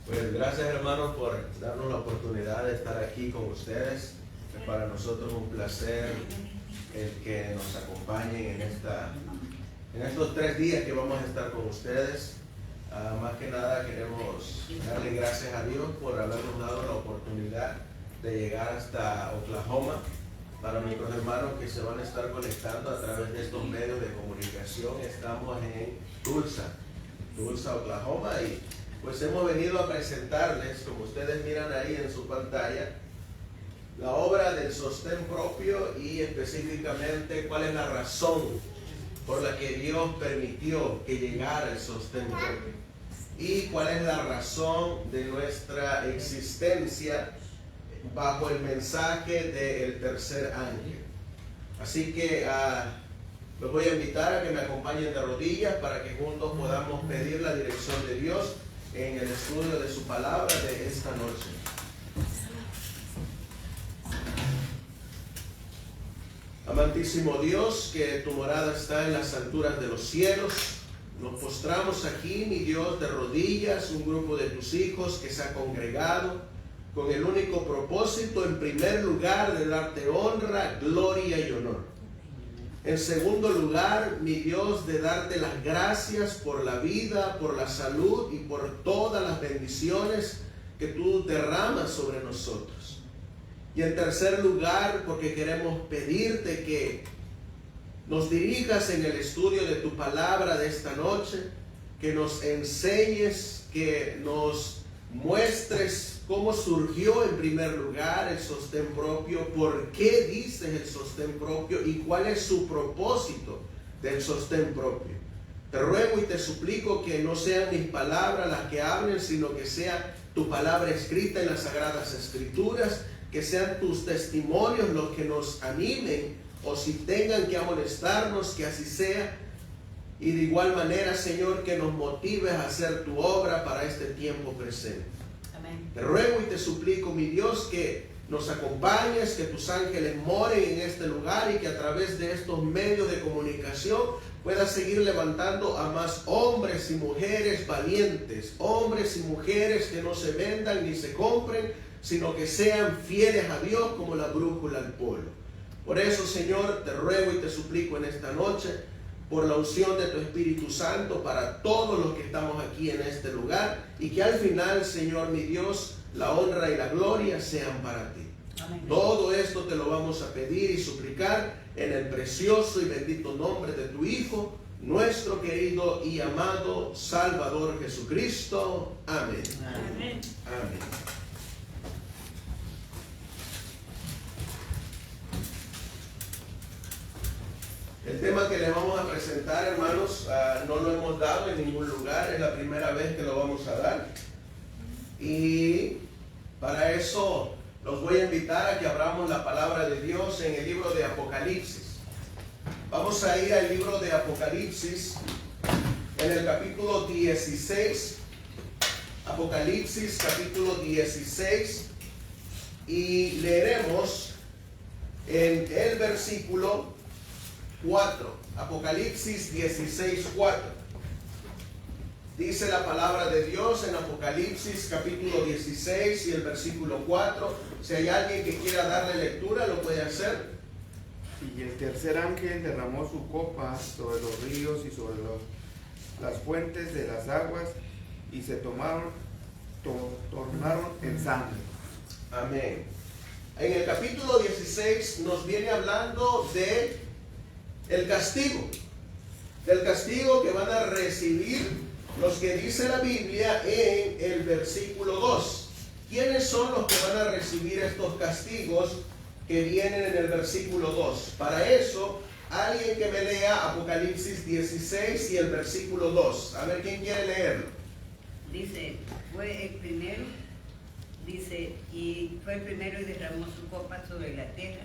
Pues gracias, hermanos, por darnos la oportunidad de estar aquí con ustedes. Es para nosotros un placer el que nos acompañen en estos 3 días que vamos a estar con ustedes. Más que nada queremos darle gracias a Dios por habernos dado la oportunidad de llegar hasta Oklahoma. Para nuestros hermanos que se van a estar conectando a través de estos medios de comunicación, estamos en Tulsa, Oklahoma, y pues hemos venido a presentarles, como ustedes miran ahí en su pantalla, la obra del sostén propio y específicamente cuál es la razón por la que Dios permitió que llegara el sostén propio y cuál es la razón de nuestra existencia bajo el mensaje del tercer ángel. Así que los voy a invitar a que me acompañen de rodillas para que juntos podamos pedir la dirección de Dios en el estudio de su palabra de esta noche. Amantísimo Dios, que tu morada está en las alturas de los cielos, nos postramos aquí, mi Dios, de rodillas, un grupo de tus hijos que se ha congregado con el único propósito, en primer lugar, de darte honra, gloria y honor. En segundo lugar, mi Dios, de darte las gracias por la vida, por la salud y por todas las bendiciones que tú derramas sobre nosotros. Y en tercer lugar, porque queremos pedirte que nos dirijas en el estudio de tu palabra de esta noche, que nos enseñes, que nos muestres cómo surgió en primer lugar el sostén propio, por qué dices el sostén propio y cuál es su propósito del sostén propio. Te ruego y te suplico que no sean mis palabras las que hablen, sino que sea tu palabra escrita en las Sagradas Escrituras, que sean tus testimonios los que nos animen, o si tengan que amonestarnos, que así sea. Y de igual manera, Señor, que nos motives a hacer tu obra para este tiempo presente. Amén. Te ruego y te suplico, mi Dios, que nos acompañes, que tus ángeles moren en este lugar y que a través de estos medios de comunicación puedas seguir levantando a más hombres y mujeres valientes, hombres y mujeres que no se vendan ni se compren, sino que sean fieles a Dios como la brújula al polo. Por eso, Señor, te ruego y te suplico en esta noche, por la unción de tu Espíritu Santo para todos los que estamos aquí en este lugar, y que al final, Señor mi Dios, la honra y la gloria sean para ti. Amén. Todo esto te lo vamos a pedir y suplicar en el precioso y bendito nombre de tu Hijo, nuestro querido y amado Salvador Jesucristo. Amén. Amén. Amén. El tema que les vamos a presentar, hermanos, no lo hemos dado en ningún lugar, es la primera vez que lo vamos a dar. Y para eso los voy a invitar a que abramos la palabra de Dios en el libro de Apocalipsis. Vamos a ir al libro de Apocalipsis en el capítulo 16. Apocalipsis capítulo 16, y leeremos en el versículo 4, Apocalipsis 16:4. Dice la palabra de Dios en Apocalipsis capítulo 16 y el versículo 4. Si hay alguien que quiera darle lectura, lo puede hacer. Y el tercer ángel derramó su copa sobre los ríos y sobre las fuentes de las aguas, y se tornaron en sangre. Amén. En el capítulo 16 nos viene hablando de el castigo, del castigo que van a recibir los que dice la Biblia en el versículo 2. ¿Quiénes son los que van a recibir estos castigos que vienen en el versículo 2? Para eso, alguien que me lea Apocalipsis 16 y el versículo 2. A ver, ¿quién quiere leerlo? Dice, y fue el primero y derramó su copa sobre la tierra,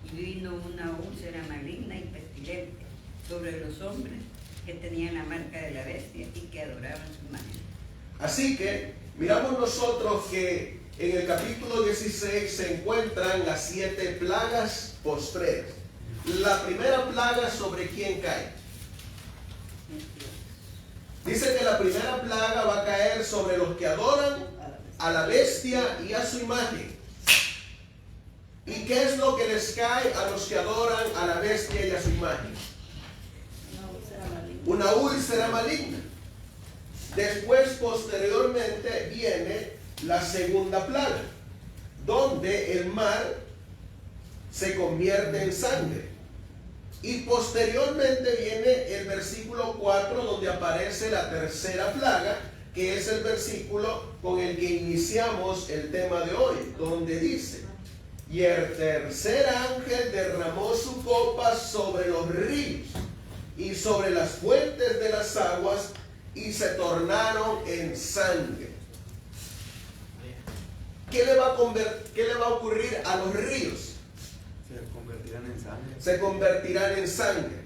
y vino una úlcera maligna y pestilente sobre los hombres que tenían la marca de la bestia y que adoraban su imagen. Así que miramos nosotros que en el capítulo 16 se encuentran las 7 plagas postreras. La primera plaga, ¿sobre quién cae? Dice que la primera plaga va a caer sobre los que adoran a la bestia y a su imagen. ¿Y qué es lo que les cae a los que adoran a la bestia y a su imagen? Una úlcera maligna. Después, posteriormente, viene la segunda plaga, donde el mar se convierte en sangre. Y posteriormente viene el versículo 4, donde aparece la tercera plaga, que es el versículo con el que iniciamos el tema de hoy, donde dice: y el tercer ángel derramó su copa sobre los ríos y sobre las fuentes de las aguas, y se tornaron en sangre. ¿Qué le va a ocurrir a los ríos? Se convertirán en sangre. Se convertirán en sangre.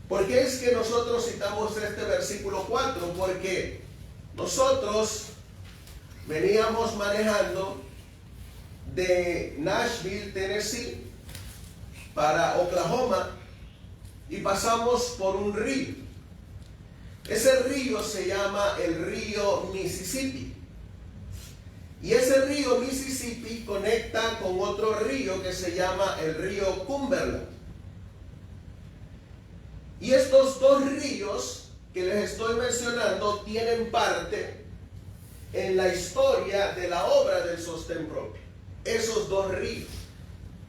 ¿Por qué es que nosotros citamos este versículo 4? Porque nosotros veníamos manejando de Nashville, Tennessee, para Oklahoma, y pasamos por un río. Ese río se llama el río Mississippi. Y ese río Mississippi conecta con otro río que se llama el río Cumberland. Y estos dos ríos que les estoy mencionando tienen parte en la historia de la obra del sostén propio. Esos dos ríos.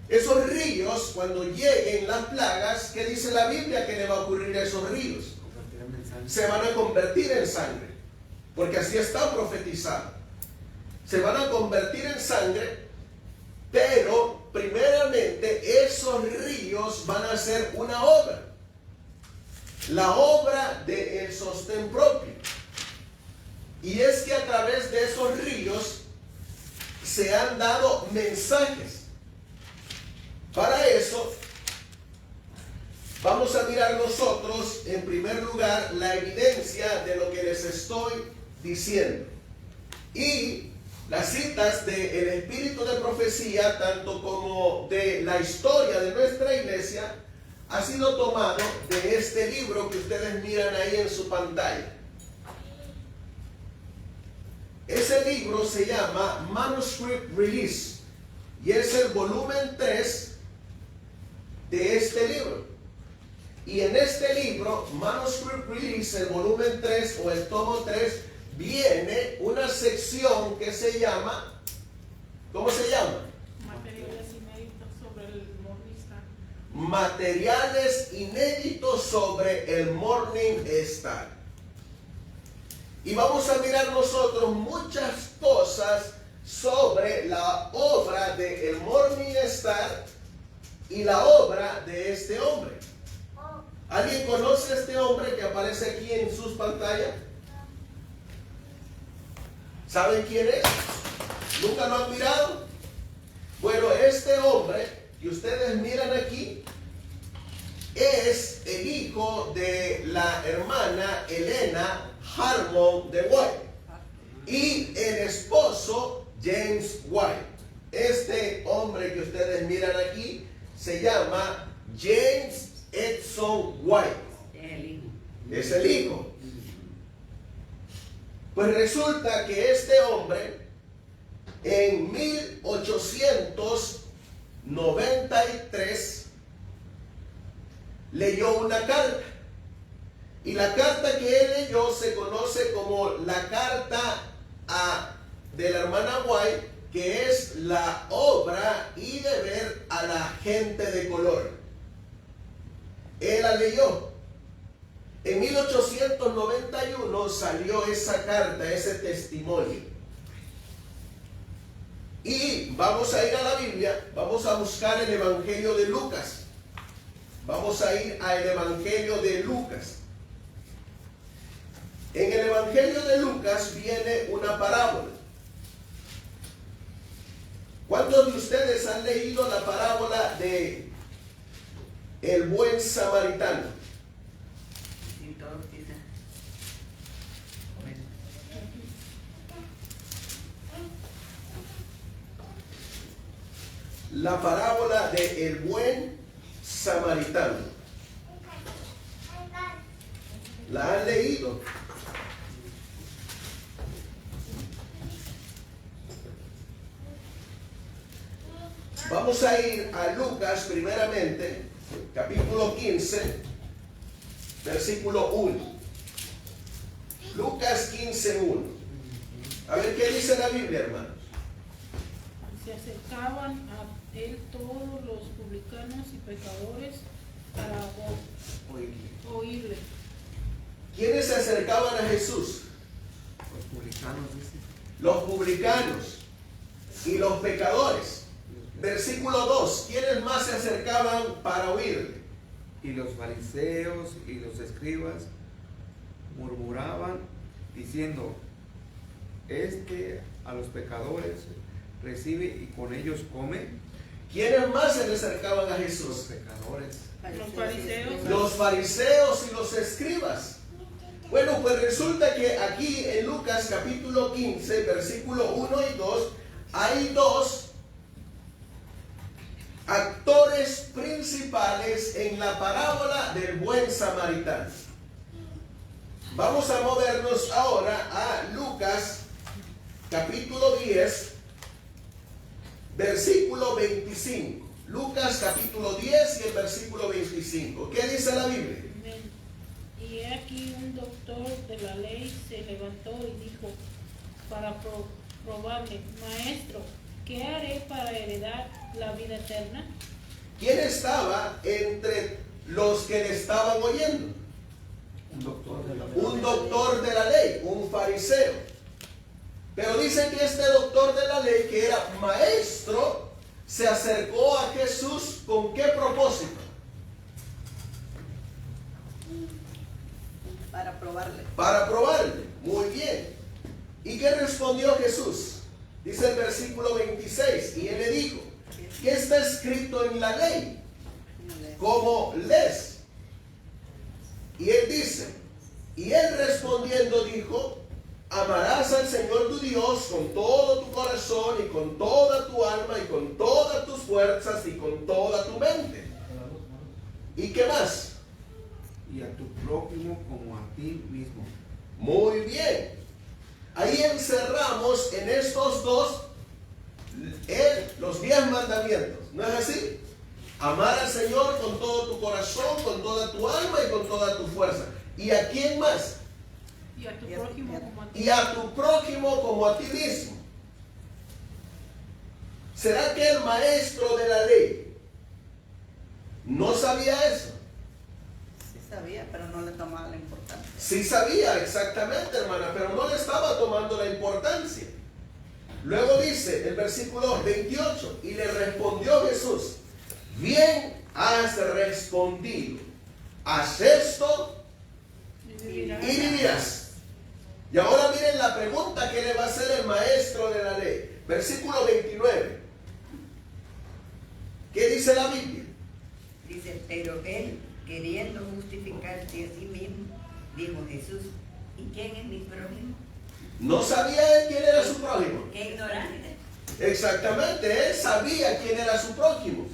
Esos ríos, cuando lleguen las plagas, ¿qué dice la Biblia que le va a ocurrir a esos ríos? Se van a convertir en sangre, porque así está profetizado. Se van a convertir en sangre, pero primeramente esos ríos van a hacer una obra, la obra del sostén propio. Y es que a través de esos ríos se han dado mensajes. Para eso vamos a mirar nosotros en primer lugar la evidencia de lo que les estoy diciendo. Y las citas del espíritu de profecía, tanto como de la historia de nuestra iglesia, ha sido tomado de este libro que ustedes miran ahí en su pantalla. Ese libro se llama Manuscript Release y es el volumen 3 de este libro. Y en este libro, Manuscript Release, el volumen 3 o el tomo 3, viene una sección que se llama, ¿cómo se llama? Materiales inéditos sobre el Morning Star. Materiales inéditos sobre el Morning Star. Y vamos a mirar nosotros muchas cosas sobre la obra de el Morning Star y la obra de este hombre. ¿Alguien conoce a este hombre que aparece aquí en sus pantallas? ¿Saben quién es? ¿Nunca lo han mirado? Bueno, este hombre que ustedes miran aquí es el hijo de la hermana Elena Harmon de White y el esposo James White. Este hombre que ustedes miran aquí se llama James Edson White. Es el hijo. Pues resulta que este hombre en 1893 leyó una carta. Y la carta que él leyó se conoce como la carta de la hermana White, que es la obra y deber a la gente de color. Él la leyó. En 1891 salió esa carta, ese testimonio. Y vamos a ir a la Biblia, vamos a buscar el Evangelio de Lucas. Vamos a ir al Evangelio de Lucas. En el Evangelio de Lucas viene una parábola. ¿Cuántos de ustedes han leído la parábola de el buen samaritano? Sí, todos quizás. La parábola de el buen samaritano. ¿La han leído? Vamos a ir a Lucas primeramente, capítulo 15, versículo 1. Lucas 15:1. A ver qué dice la Biblia, hermanos. Se acercaban a él todos los publicanos y pecadores para oírle. ¿Quiénes se acercaban a Jesús? Los publicanos, dice. Los publicanos y los pecadores. Versículo 2. ¿Quiénes más se acercaban para oírle? Y los fariseos y los escribas murmuraban diciendo: Este a los pecadores recibe y con ellos come. ¿Quiénes más se le acercaban a Los Jesús? pecadores. Los fariseos. Los fariseos y los escribas. Bueno, pues resulta que aquí en Lucas capítulo 15, versículo 1 y 2, hay dos actores principales en la parábola del buen samaritano. Vamos a movernos ahora a Lucas capítulo 10, versículo 25. Lucas capítulo 10 y el versículo 25. ¿Qué dice la Biblia? Amén. Y he aquí un doctor de la ley se levantó y dijo para probarle: Maestro, ¿qué haré para heredar la vida eterna? ¿Quién estaba entre los que le estaban oyendo? Un doctor de la ley. Un doctor de la ley, un fariseo. Pero dice que este doctor de la ley, que era maestro, se acercó a Jesús ¿con qué propósito? Para probarle. Para probarle. Muy bien. ¿Y qué respondió Jesús? Dice el versículo 26, y él le dijo: ¿qué está escrito en la ley? ¿Cómo lees? Y él dice, y él respondiendo dijo: amarás al Señor tu Dios con todo tu corazón y con toda tu alma y con todas tus fuerzas y con toda tu mente. ¿Y qué más? Y a tu prójimo como a ti mismo. Muy bien. Ahí encerramos en estos dos los 10 mandamientos. ¿No es así? Amar al Señor con todo tu corazón, con toda tu alma y con toda tu fuerza. ¿Y a quién más? Y a tu prójimo como a ti. Y a tu prójimo como a ti mismo. ¿Será que el maestro de la ley no sabía eso? Sí sabía, pero no le tomaba la importancia. Sí sabía, exactamente, hermana, pero no le estaba tomando la importancia. Luego dice el versículo 28, y le respondió Jesús: bien has respondido, haz esto Y y vivirás. vivirás. Y ahora miren la pregunta que le va a hacer el maestro de la ley. Versículo 29. ¿Qué dice la Biblia? Dice, pero él, queriendo justificarse a sí mismo, dijo: Jesús, ¿y quién es mi prójimo? No sabía él quién era su prójimo. Qué ignorante. Exactamente, él sabía quién era su prójimo.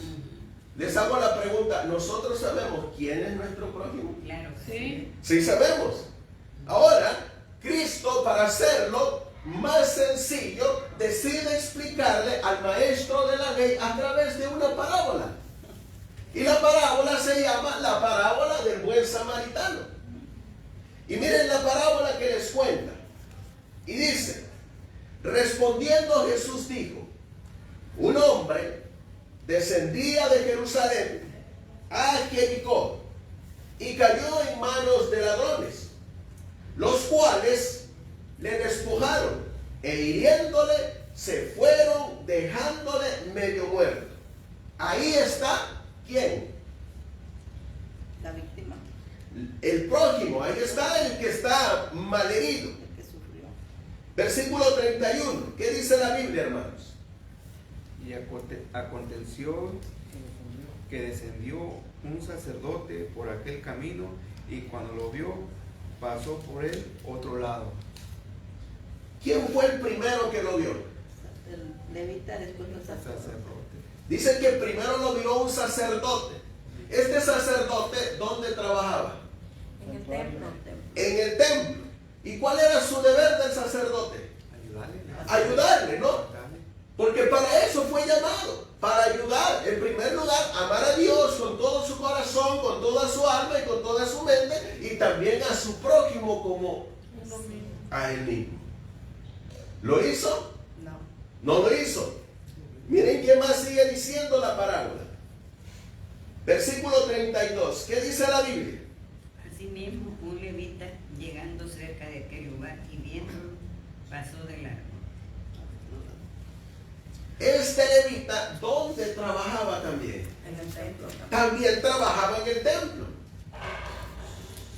Les hago la pregunta, ¿nosotros sabemos quién es nuestro prójimo? Claro. Sí. Sí sabemos. Ahora, Cristo, para hacerlo más sencillo, decide explicarle al maestro de la ley a través de una parábola. Y la parábola se llama la parábola del buen samaritano. Y miren la parábola que les cuenta. Y dice, respondiendo Jesús dijo: un hombre descendía de Jerusalén a Jericó y cayó en manos de ladrones, los cuales le despojaron e hiriéndole se fueron dejándole medio muerto. Ahí está, ¿quién? La víctima, El prójimo, ahí está el que está malherido. el que sufrió. Versículo 31, ¿qué dice la Biblia, hermanos? Y aconteció que descendió un sacerdote por aquel camino, y cuando lo vio, pasó por él otro lado. ¿Quién fue el primero que lo vio? El levita, después los sacerdotes. Sacerdote. Dice que primero lo vio un sacerdote. Este sacerdote, ¿dónde trabajaba? En el templo. En el templo. ¿Y cuál era su deber del sacerdote? Ayudarle. Ayudarle, ¿no? Ayudarle. Porque para eso fue llamado. para ayudar. En primer lugar, amar a Dios con todo su corazón, con toda su alma y con toda su mente, y también a su prójimo como Uno mismo. a él mismo. ¿Lo hizo? No. No lo hizo. Miren qué más sigue diciendo la parábola. Versículo 32. ¿Qué dice la Biblia? Asimismo, un levita, llegando cerca de aquel lugar y viéndolo, pasó de largo. Este levita, ¿dónde trabajaba también? En el templo también. También trabajaba en el templo.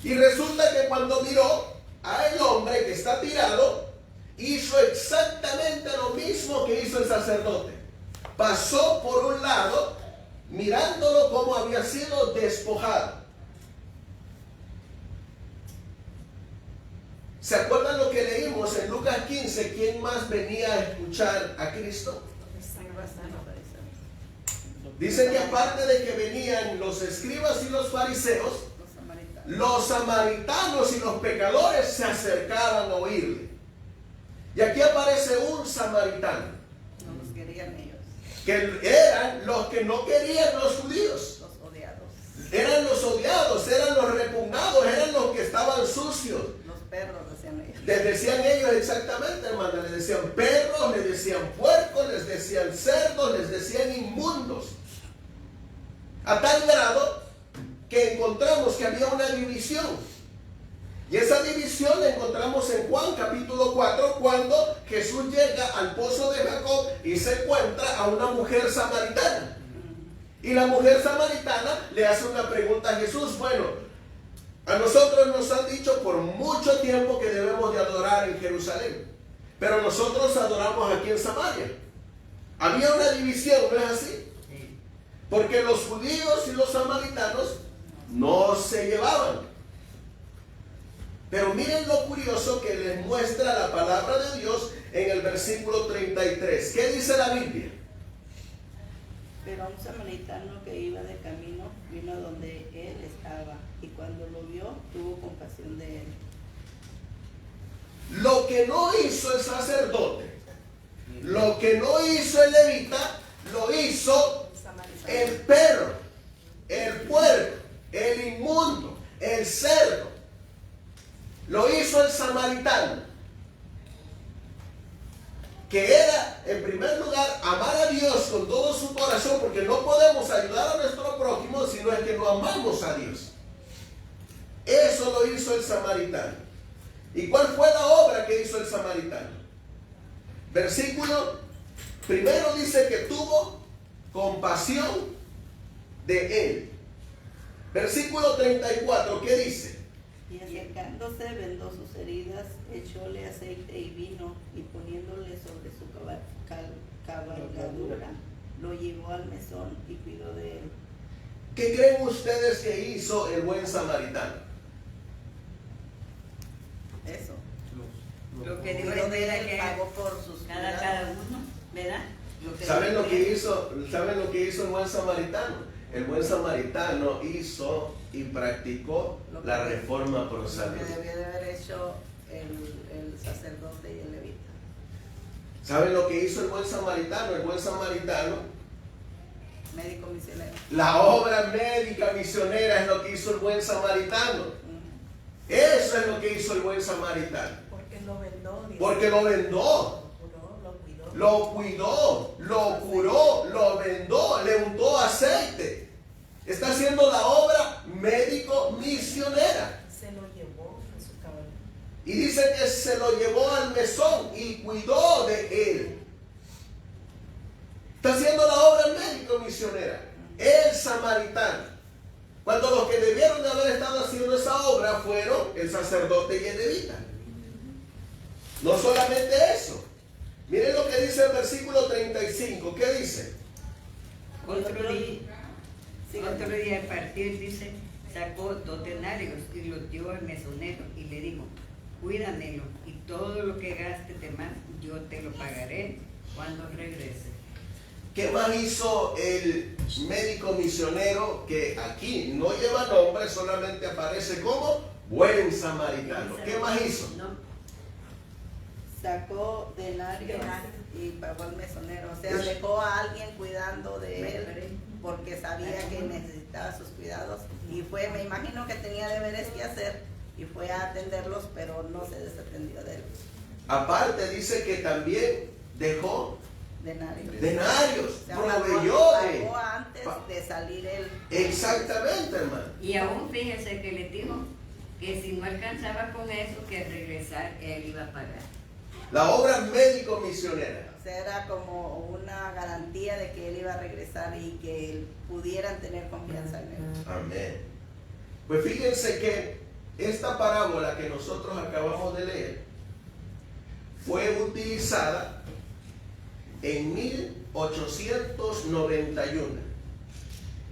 Y resulta que cuando miró a el hombre que está tirado, hizo exactamente lo mismo que hizo el sacerdote. Pasó por un lado, mirándolo como había sido despojado. ¿Se acuerdan lo que leímos en Lucas 15? ¿Quién más venía a escuchar a Cristo? Dicen que aparte de que venían los escribas y los fariseos, los samaritanos y los pecadores se acercaban a oírle. Y aquí aparece un samaritano, No los querían ellos, que eran los que no querían los judíos. los odiados. Eran los odiados, eran los repugnados, eran los que estaban sucios. Los perros decían ellos. Les decían ellos exactamente, hermano, les decían perros, les decían puercos, les decían cerdos, les decían inmundos. A tal grado que encontramos que había una división. Y esa división la encontramos en Juan capítulo 4, cuando Jesús llega al pozo de Jacob y se encuentra a una mujer samaritana. Y la mujer samaritana le hace una pregunta a Jesús. Bueno, a nosotros nos han dicho por mucho tiempo que debemos de adorar en Jerusalén, pero nosotros adoramos aquí en Samaria. Había una división, ¿no es así? Porque los judíos y los samaritanos no se llevaban. Pero miren lo curioso que les muestra la palabra de Dios en el versículo 33. ¿Qué dice la Biblia? Pero un samaritano que iba de camino vino a donde él estaba, y cuando lo vio, tuvo compasión de él. Lo que no hizo el sacerdote, lo que no hizo el levita, lo hizo el perro, el puerco, el inmundo, el cerdo. Lo hizo el samaritano, que era, en primer lugar, amar a Dios con todo su corazón, porque no podemos ayudar a nuestro prójimo si no es que no amamos a Dios. Eso lo hizo el samaritano. ¿Y cuál fue la obra que hizo el samaritano? Versículo primero dice que tuvo compasión de él. Versículo 34, ¿qué dice? Y acercándose, vendó sus heridas, echóle aceite y vino, y poniéndole sobre su cabalgadura, lo llevó al mesón y cuidó de él. ¿Qué creen ustedes que hizo el buen samaritano? Eso. Lo que Cuidó Dios de era él, que pagó por sus cada uno, ¿verdad? ¿Saben lo que hizo? ¿Saben lo que hizo el buen samaritano? El buen samaritano hizo y practicó la reforma Lo que prosálita. debía de haber hecho el sacerdote y el levita. ¿Saben lo que hizo el buen samaritano? El buen samaritano, Médico misionero. la obra médica misionera es lo que hizo el buen samaritano. Eso es lo que hizo el buen samaritano. Porque lo vendó. Dios. Porque lo vendó, Lo cuidó. lo cuidó, lo curó, lo vendó, le untó aceite. Está haciendo la obra médico-misionera. Se lo llevó a su caballo. Y dice que se lo llevó al mesón y cuidó de él. Está haciendo la obra médico-misionera. El samaritano. Cuando los que debieron de haber estado haciendo esa obra fueron el sacerdote y el levita. No solamente eso. Miren lo que dice el versículo 35. ¿Qué dice? Otro día al partir, dice, sacó 2 denarios y los dio al mesonero y le dijo, cuídamelo y todo lo que gastes de más yo te lo pagaré cuando regrese. ¿Qué más hizo el médico misionero que aquí no lleva nombre, solamente aparece como buen samaritano? ¿Qué más hizo? No, Sacó denarios y pagó al mesonero. O sea, dejó a alguien cuidando de él porque sabía que necesitaba sus cuidados. Y fue, me imagino que tenía deberes que hacer y fue a atenderlos, pero no se desatendió de él. Aparte dice que también dejó denarios, O sea, proveyó pagó antes de salir él. Exactamente, hermano. Y aún fíjese que le dijo que si no alcanzaba con eso, que al regresar él iba a pagar. La obra médico-misionera. O sea, era como una garantía de que él iba a regresar y que pudieran tener confianza en él. Amén. Pues fíjense que esta parábola que nosotros acabamos de leer fue utilizada en 1891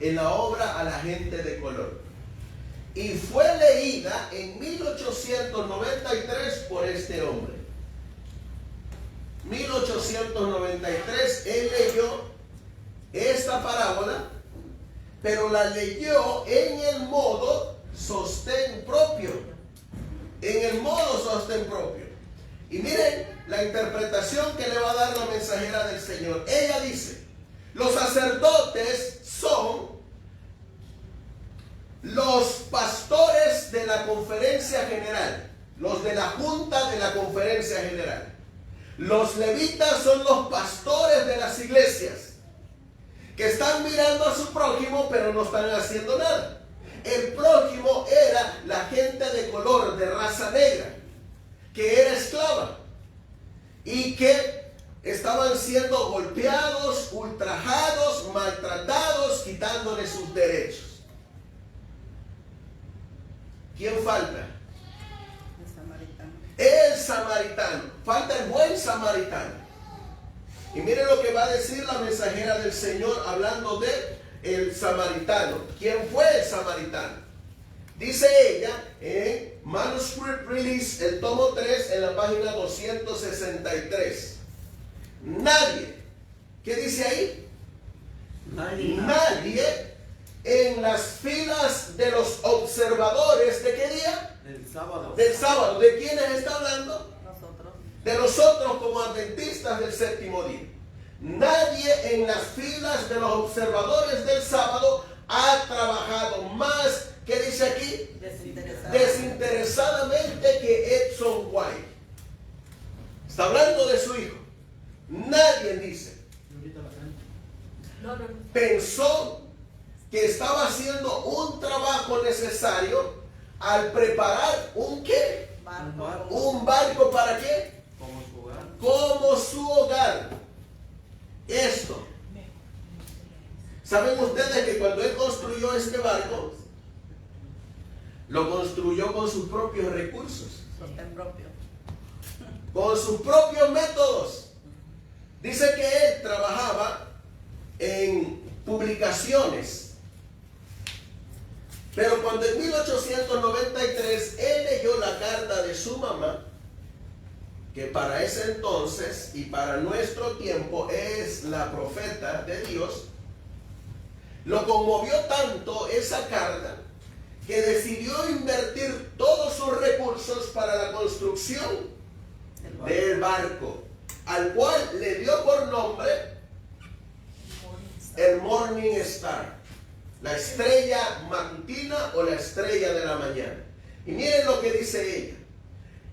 en la obra A la gente de color. Y fue leída en 1893 por este hombre. 1893 él leyó esta parábola, pero la leyó en el modo sostén propio. En el modo sostén propio. Y miren la interpretación que le va a dar la mensajera del Señor. Ella dice: los sacerdotes son los pastores de la conferencia general, los de la junta de la conferencia general. Los levitas son los pastores de las iglesias, que están mirando a su prójimo pero no están haciendo nada. El prójimo era la gente de color, de raza negra, que era esclava y que estaban siendo golpeados, ultrajados, maltratados, quitándole sus derechos. ¿Quién falta? El samaritano. Falta el buen samaritano. Y miren lo que va a decir la mensajera del Señor hablando de el samaritano. ¿Quién fue el samaritano? Dice ella en Manuscript Release, el tomo 3, en la página 263. Nadie. ¿Qué dice ahí? Nadie en las filas de los observadores. ¿De qué día? Del sábado. Del sábado. ¿De quiénes está hablando? Nosotros. De nosotros como adventistas del séptimo día. Nadie en las filas de los observadores del sábado ha trabajado más, ¿qué dice aquí? Desinteresadamente que Edson White. Está hablando de su hijo. Nadie dice. Pensó que estaba haciendo un trabajo necesario al preparar un ¿qué? Un barco ¿para qué? Como su hogar. Como su hogar. Esto. ¿Saben ustedes que cuando él construyó este barco, lo construyó con sus propios recursos? Sostén propio. Con sus propios métodos. Dice que él trabajaba en publicaciones. Pero cuando en 1893 él leyó la carta de su mamá, que para ese entonces y para nuestro tiempo es la profeta de Dios, lo conmovió tanto esa carta que decidió invertir todos sus recursos para la construcción del barco, al cual le dio por nombre el Morning Star, la estrella matutina o la estrella de la mañana. Y miren lo que dice ella.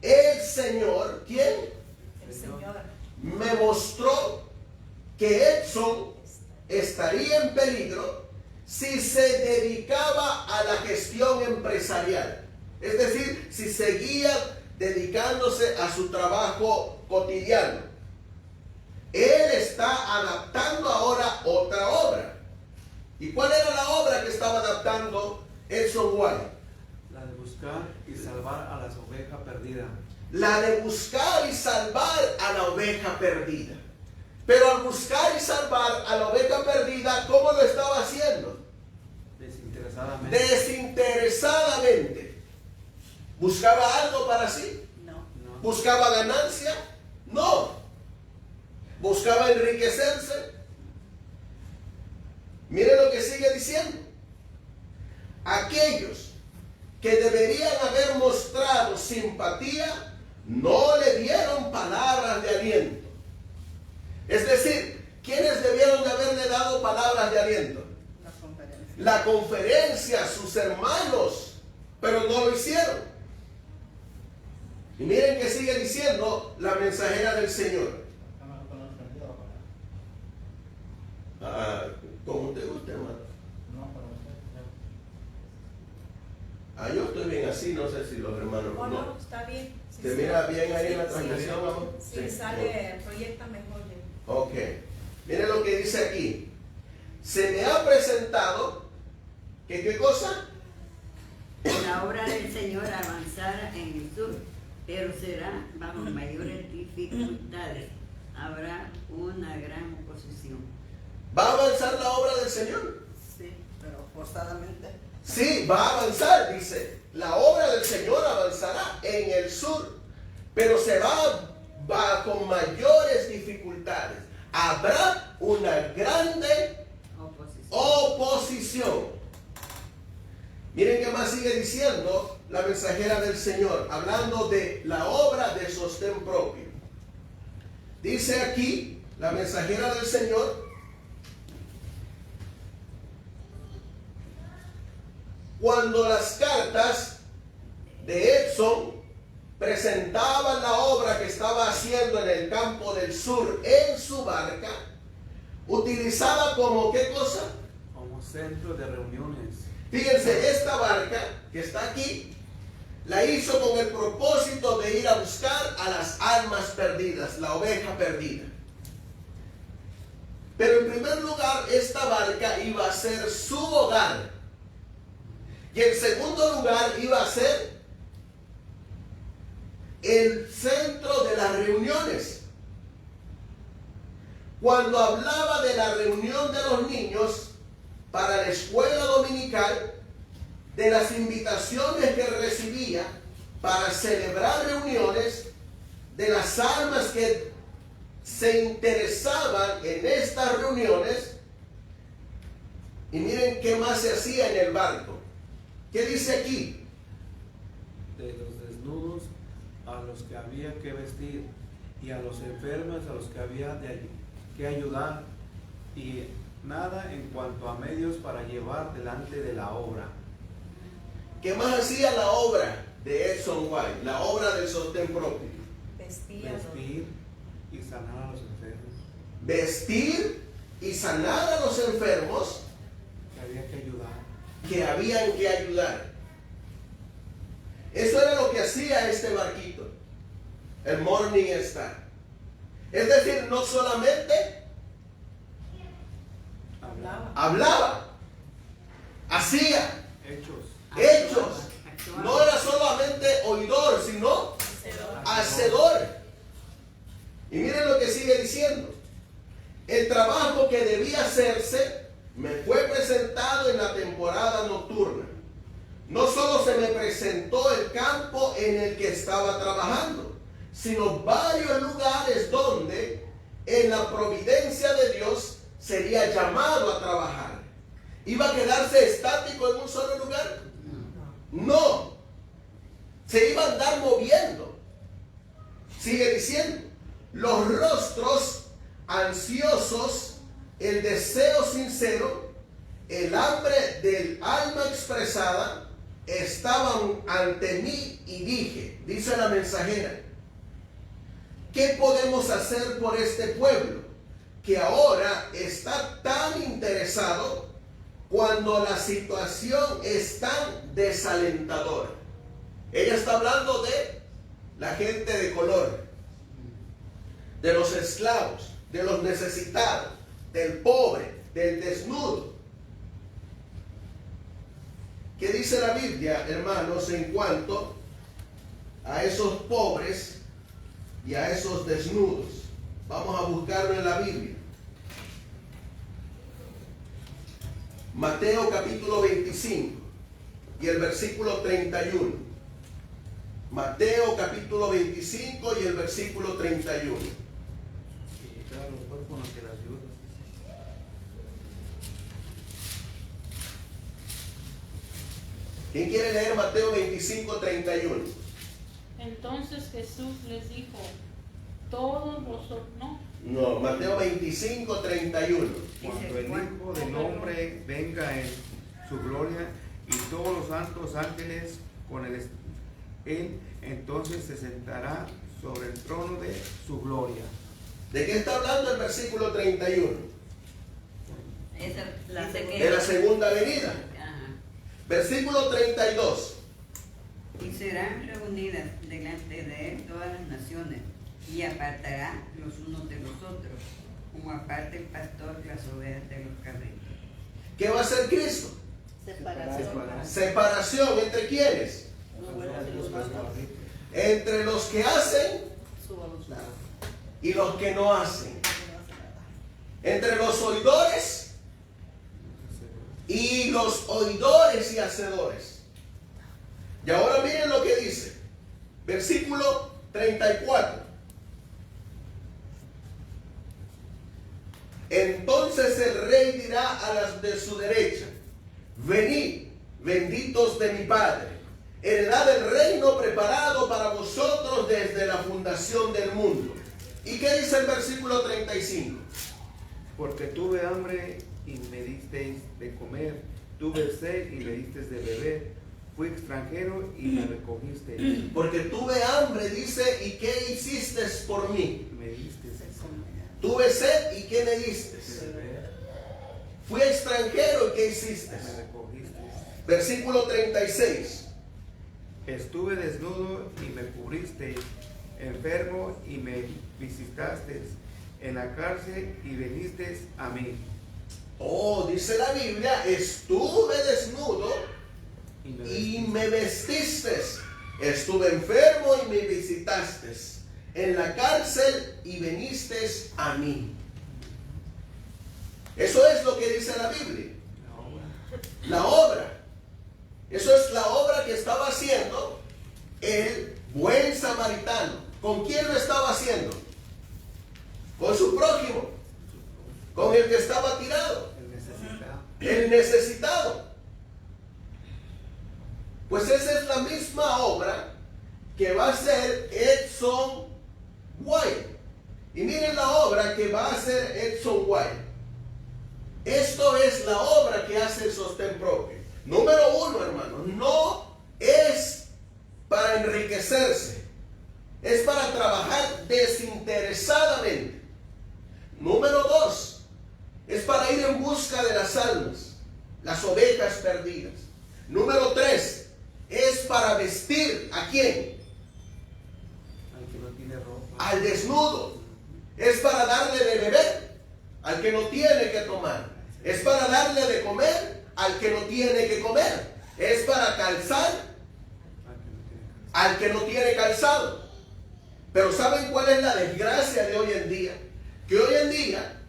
El Señor, ¿quién? El Señor. Me mostró que Edson estaría en peligro si se dedicaba a la gestión empresarial. Es decir, si seguía dedicándose a su trabajo cotidiano. Él está adaptando ahora otra obra. ¿Y cuál era la obra que estaba adaptando Edson White? La de buscar y salvar a las ovejas perdidas. La de buscar y salvar a la oveja perdida. Pero al buscar y salvar a la oveja perdida, ¿cómo lo estaba haciendo? Desinteresadamente. Desinteresadamente. ¿Buscaba algo para sí? No. No. ¿Buscaba ganancia? No. ¿Buscaba enriquecerse? Miren lo que sigue diciendo. Aquellos que deberían haber mostrado simpatía no le dieron palabras de aliento. Es decir, ¿quiénes debieron de haberle dado palabras de aliento? La conferencia, sus hermanos, pero no lo hicieron. Y miren que sigue diciendo la mensajera del Señor. Como te guste, hermano. Yo estoy bien así, no sé si los hermanos Oh, no. no, está bien. Sí, ¿Te sí. mira bien ahí en la Sí, transmisión, sí. amor? Sí, sale, proyecta mejor. Ok. Miren lo que dice aquí. Se me ha presentado, ¿qué cosa? La obra del Señor avanzará en el sur, pero será bajo mayores dificultades. Habrá una gran oposición. ¿Va a avanzar la obra del Señor? Sí, pero forzadamente. Sí, va a avanzar, dice. La obra del Señor avanzará en el sur, pero se va con mayores dificultades. Habrá una grande oposición. Miren qué más sigue diciendo la mensajera del Señor, hablando de la obra de sostén propio. Dice aquí la mensajera del Señor: cuando las cartas de Edson presentaban la obra que estaba haciendo en el campo del sur en su barca, utilizada como ¿qué cosa? Como centro de reuniones. Fíjense, esta barca que está aquí, la hizo con el propósito de ir a buscar a las almas perdidas, la oveja perdida. Pero en primer lugar, esta barca iba a ser su hogar. Y en segundo lugar, iba a ser el centro de las reuniones. Cuando hablaba de la reunión de los niños para la escuela dominical, de las invitaciones que recibía para celebrar reuniones, de las almas que se interesaban en estas reuniones, y miren qué más se hacía en el barco. ¿Qué dice aquí? De los desnudos a los que había que vestir, y a los enfermos a los que había que ayudar, y nada en cuanto a medios para llevar delante de la obra. ¿Qué más hacía la obra de Edson White? La obra del sostén propio. Vestir y sanar a los enfermos. Vestir y sanar a los enfermos Que había que ayudar. que habían que ayudar. Eso era lo que hacía este barquito, el Morning Star. Es decir, no solamente hablaba, hacía hechos. No era solamente oidor, sino hacedor. Y miren lo que sigue diciendo. El trabajo que debía hacerse me fue presentado en la temporada nocturna. No solo se me presentó el campo en el que estaba trabajando, sino varios lugares donde en la providencia de Dios sería llamado a trabajar. ¿Iba a quedarse estático en un solo lugar? No. Se iba a andar moviendo. Sigue diciendo, los rostros ansiosos, el deseo sincero, el hambre del alma expresada, estaban ante mí y dije, dice la mensajera, ¿qué podemos hacer por este pueblo que ahora está tan interesado cuando la situación es tan desalentadora? Ella está hablando de la gente de color, de los esclavos, de los necesitados, del pobre, del desnudo. ¿Qué dice la Biblia, hermanos, en cuanto a esos pobres y a esos desnudos? Vamos a buscarlo en la Biblia. Mateo capítulo 25 y el versículo 31. Mateo capítulo 25 y el versículo 31. Y claro, los cuerpos no que las ayudas. ¿Quién quiere leer Mateo 25, 31? Entonces Jesús les dijo, todos vosotros, ¿no? No, Mateo 25, 31. Cuando el Hijo del Hombre venga en su gloria y todos los santos ángeles con él, entonces se sentará sobre el trono de su gloria. ¿De qué está hablando el versículo 31? Esa, la De la segunda venida. Ajá. Versículo 32. Y serán reunidas delante de él todas las naciones, y apartará los unos de los otros, como aparta el pastor las ovejas de los cabritos. ¿Qué va a hacer Cristo? Separación. Separación entre quiénes. Entre los que hacen Su voluntad. y los que no hacen. Entre los oidores y los oidores y hacedores. Y ahora miren lo que dice. Versículo 34. Entonces el rey dirá a las de su derecha: venid, benditos de mi Padre, heredad del reino preparado para vosotros desde la fundación del mundo. ¿Y qué dice el versículo 35? Porque tuve hambre y me disteis de comer, tuve sed y me disteis de beber, fui extranjero y me recogisteis. Porque tuve hambre, dice, ¿y qué hiciste por mí? Me disteis Tuve sed, ¿y qué me diste? de beber, Fui extranjero, ¿y qué hiciste? me recogisteis. Versículo 36. Estuve desnudo y me cubristeis, enfermo y me visitasteis, en la cárcel y venisteis a mí. Oh, dice la Biblia, estuve desnudo y me vestiste. Estuve enfermo y me visitaste. En la cárcel y viniste a mí. Eso es lo que dice la Biblia. La obra. Eso es la obra que estaba haciendo el buen samaritano. ¿Con quién lo estaba haciendo? Con su prójimo. Con el que estaba tirado. El necesitado. El necesitado. Pues esa es la misma obra que va a hacer Edson White. Y miren la obra que va a hacer Edson White. Esto es la obra que hace el sostén propio. Número uno, hermanos, no es para enriquecerse, es para trabajar desinteresadamente. Número dos, es para ir en busca de las almas, las ovejas perdidas. Número tres, es para vestir ¿a quién? Al que no tiene ropa. Al desnudo. Es para darle de beber al que no tiene que tomar. Es para darle de comer al que no tiene que comer. Es para calzar al que no tiene calzado. Pero ¿saben cuál es la desgracia de hoy en día? Que hoy en día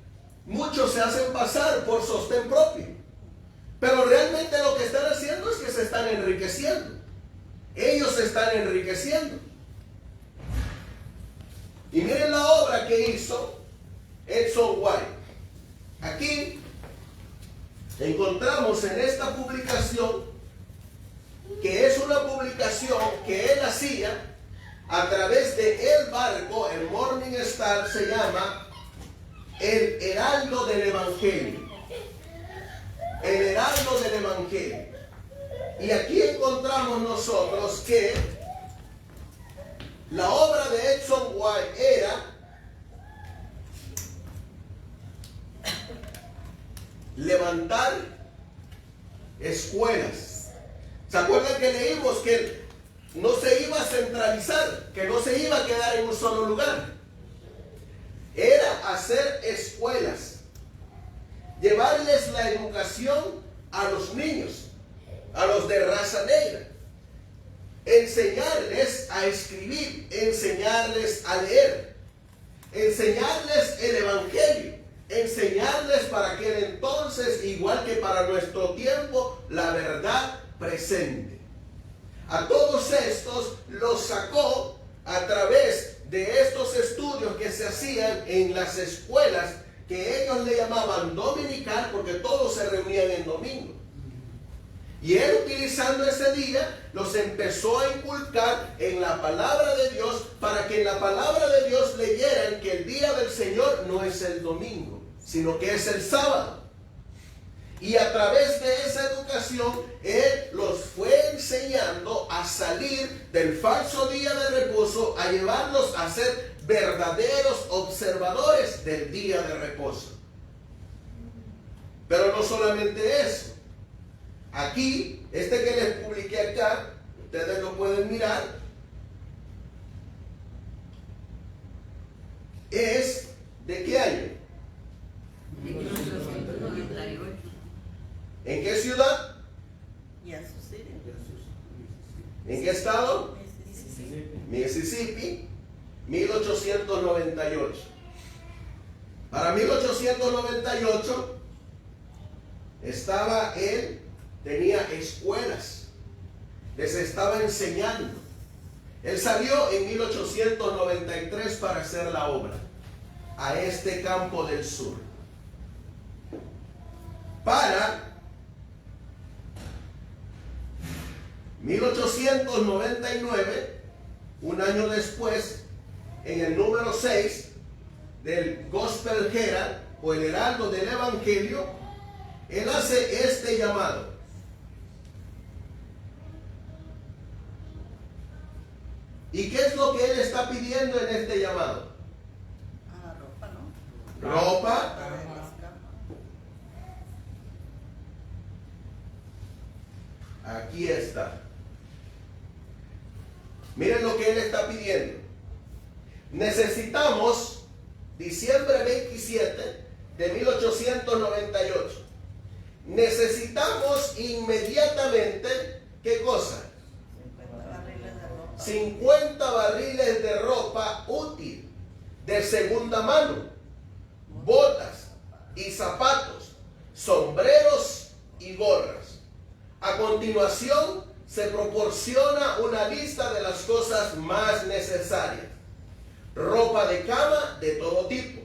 muchos se hacen pasar por sostén propio. Pero realmente lo que están haciendo es que se están enriqueciendo. Ellos se están enriqueciendo. Y miren la obra que hizo Edson White. Aquí encontramos en esta publicación, que es una publicación que él hacía a través de el barco, el Morning Star, se llama El Heraldo del Evangelio. El Heraldo del Evangelio. Y aquí encontramos nosotros que la obra de Edson White era levantar escuelas. ¿Se acuerdan que leímos que no se iba a centralizar, que no se iba a quedar en un solo lugar? Era hacer escuelas, llevarles la educación a los niños, a los de raza negra, enseñarles a escribir, enseñarles a leer, enseñarles el evangelio, enseñarles para aquel entonces, igual que para nuestro tiempo, la verdad presente. A todos estos los sacó a través de estos estudios que se hacían en las escuelas que ellos le llamaban dominical, porque todos se reunían en domingo. Y él, utilizando ese día, los empezó a inculcar en la palabra de Dios, para que en la palabra de Dios leyeran que el día del Señor no es el domingo, sino que es el sábado. Y a través de esa educación, Él los fue enseñando a salir del falso día de reposo, a llevarlos a ser verdaderos observadores del día de reposo. Pero no solamente eso. Aquí, que les publiqué acá, ustedes lo pueden mirar, es ¿de qué año? 1898. ¿En qué ciudad? Kansas City. ¿En qué estado? Mississippi. Mississippi, 1898. Para 1898 tenía escuelas, les estaba enseñando. Él salió en 1893 para hacer la obra a este campo del sur. Para 1899, un año después, en el número 6 del Gospel Herald, o el Heraldo del Evangelio, él hace este llamado. ¿Y qué es lo que él está pidiendo en este llamado? Ropa, ¿no? Ropa. Para las camas. Aquí está. Miren lo que él está pidiendo. Necesitamos, diciembre 27 de 1898, necesitamos inmediatamente, ¿qué cosa? 50 barriles de ropa útil, de segunda mano, botas y zapatos, sombreros y gorras. A continuación, se proporciona una lista de las cosas más necesarias. Ropa de cama de todo tipo,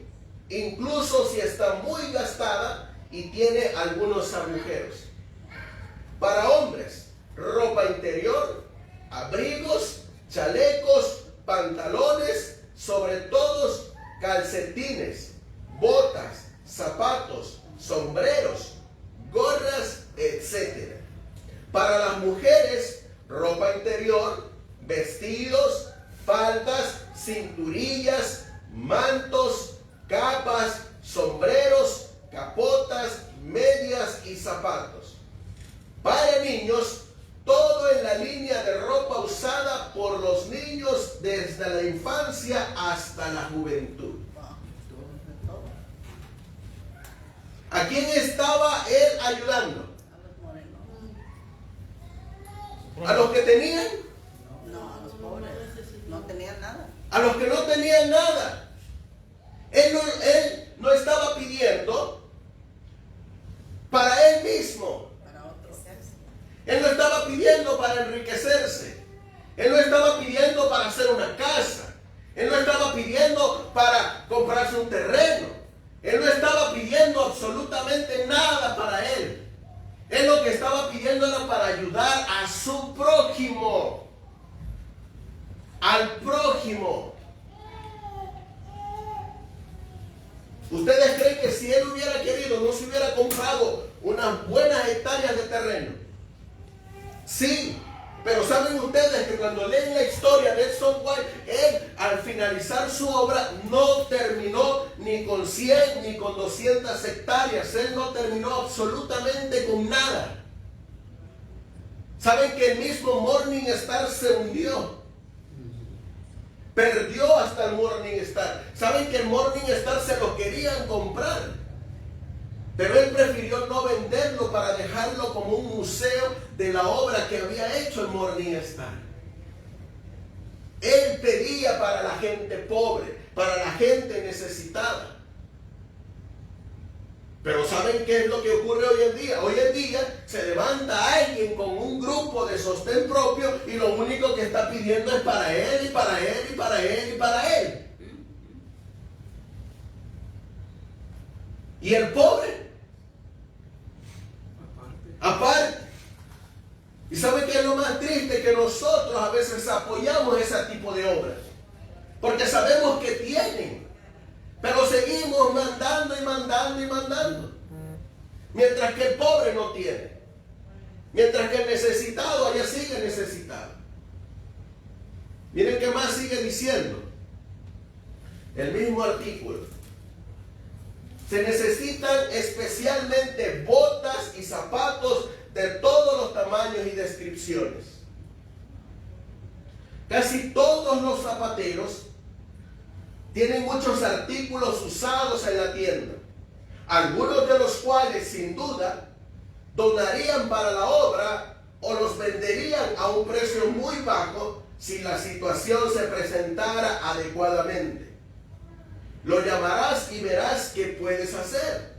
incluso si está muy gastada y tiene algunos agujeros. Para hombres, ropa interior, abrigos, chalecos, pantalones, sobre todo calcetines, botas, zapatos, sombreros, gorras, etc. Para las mujeres, ropa interior, vestidos, faldas, cinturillas, mantos, capas, sombreros, capotas, medias y zapatos. Para niños, todo en la línea de ropa usada por los niños desde la infancia hasta la juventud. ¿A quién estaba él ayudando? ¿A los que tenían? No, a los pobres. No tenían nada. A los que no tenían nada. Él no estaba pidiendo para él mismo. Para otros. Él no estaba pidiendo para enriquecerse. Él no estaba pidiendo para hacer una casa. Él no estaba pidiendo para comprarse un terreno. Él no estaba pidiendo absolutamente nada para él. Él lo que estaba pidiendo era para ayudar a su prójimo. Al prójimo. ¿Ustedes creen que si él hubiera querido, no se hubiera comprado unas buenas hectáreas de terreno? Sí, pero saben ustedes que cuando leen la historia de Edson White, él al finalizar su obra no terminó ni con 100 ni con 200 hectáreas. Él no terminó absolutamente con nada. Saben que el mismo Morning Star se hundió. Perdió hasta el Morning Star. Saben que el Morning Star se lo querían comprar, pero él prefirió no venderlo para dejarlo como un museo de la obra que había hecho el Morning Star. Él pedía para la gente pobre, para la gente necesitada. Pero ¿saben qué es lo que ocurre hoy en día? Hoy en día se levanta alguien con un grupo de sostén propio y lo único que está pidiendo es para él y para él y para él y para él. Y el pobre, aparte. ¿Y saben qué es lo más triste? Que que nosotros a veces apoyamos ese tipo de obras, porque sabemos que tienen, pero seguimos mandando y mandando y mandando, mientras que el pobre no tiene, mientras que el necesitado allá sigue necesitado. Miren qué más sigue diciendo el mismo artículo. Se necesitan especialmente botas y zapatos de todos los tamaños y descripciones. Casi todos los zapateros tienen muchos artículos usados en la tienda, algunos de los cuales sin duda donarían para la obra o los venderían a un precio muy bajo si la situación se presentara adecuadamente. Lo llamarás y verás qué puedes hacer.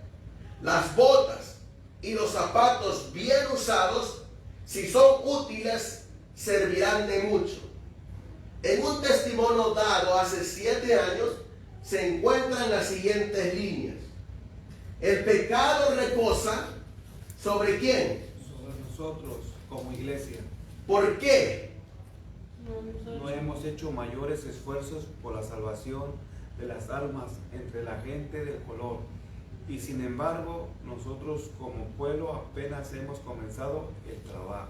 Las botas y los zapatos bien usados, si son útiles, servirán de mucho. En un testimonio dado hace 7 años, se encuentran las siguientes líneas. El pecado reposa ¿sobre quién? Sobre nosotros como iglesia. ¿Por qué? No hemos hecho mayores esfuerzos por la salvación de las almas entre la gente del color, y sin embargo nosotros como pueblo apenas hemos comenzado el trabajo.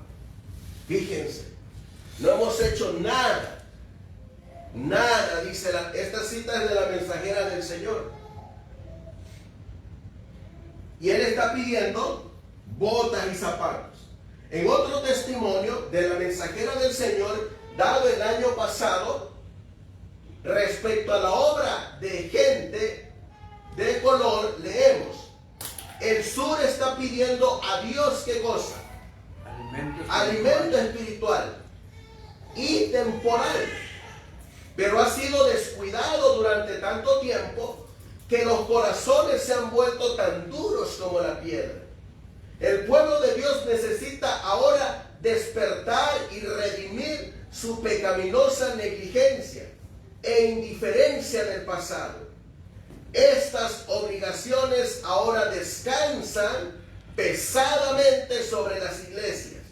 Fíjense, no hemos hecho nada, nada, dice esta cita es de la mensajera del Señor, y él está pidiendo botas y zapatos. En otro testimonio de la mensajera del Señor dado el año pasado respecto a la obra de gente de color, leemos: el sur está pidiendo a Dios ¿qué cosa? Alimento espiritual y temporal, pero ha sido descuidado durante tanto tiempo que los corazones se han vuelto tan duros como la piedra. El pueblo de Dios necesita ahora despertar y redimir su pecaminosa negligencia e indiferencia del pasado. Estas obligaciones ahora descansan pesadamente sobre las iglesias,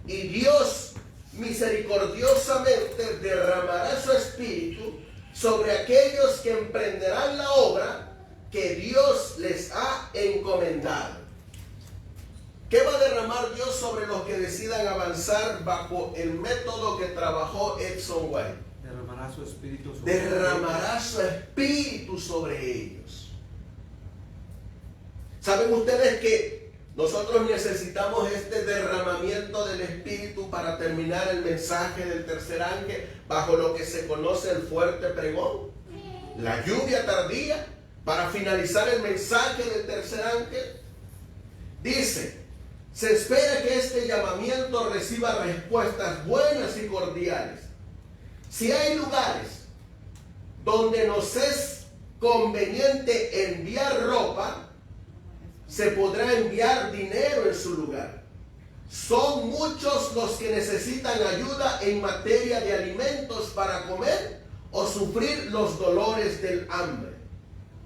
y Dios misericordiosamente derramará su espíritu sobre aquellos que emprenderán la obra que Dios les ha encomendado. ¿Qué va a derramar Dios sobre los que decidan avanzar bajo el método que trabajó Edson White? Derramará su espíritu sobre Derramará su espíritu sobre ellos. ¿Saben ustedes que nosotros necesitamos este derramamiento del espíritu para terminar el mensaje del tercer ángel bajo lo que se conoce el fuerte pregón? La lluvia tardía para finalizar el mensaje del tercer ángel. Dice: se espera que este llamamiento reciba respuestas buenas y cordiales. Si hay lugares donde nos es conveniente enviar ropa, se podrá enviar dinero en su lugar. Son muchos los que necesitan ayuda en materia de alimentos para comer o sufrir los dolores del hambre.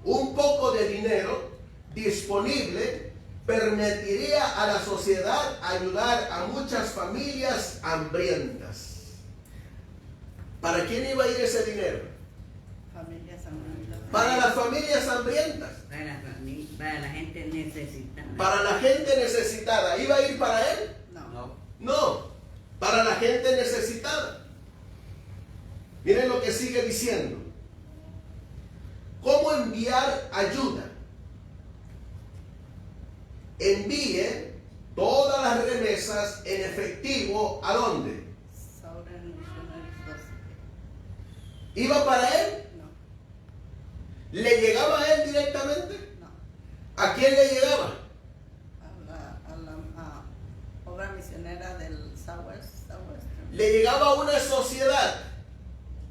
Un poco de dinero disponible permitiría a la sociedad ayudar a muchas familias hambrientas. ¿Para quién iba a ir ese dinero? Familias hambrientas. Para las familias hambrientas. Para la gente necesitada. Para la gente necesitada. ¿Iba a ir para él? No. No, para la gente necesitada. Miren lo que sigue diciendo. ¿Cómo enviar ayuda? Envíe todas las remesas en efectivo. ¿A dónde? Southern Missionaries 12. ¿Iba para él? No. ¿Le llegaba a él directamente? No. ¿A quién le llegaba? A la obra misionera del Southwestern. Le llegaba a una sociedad.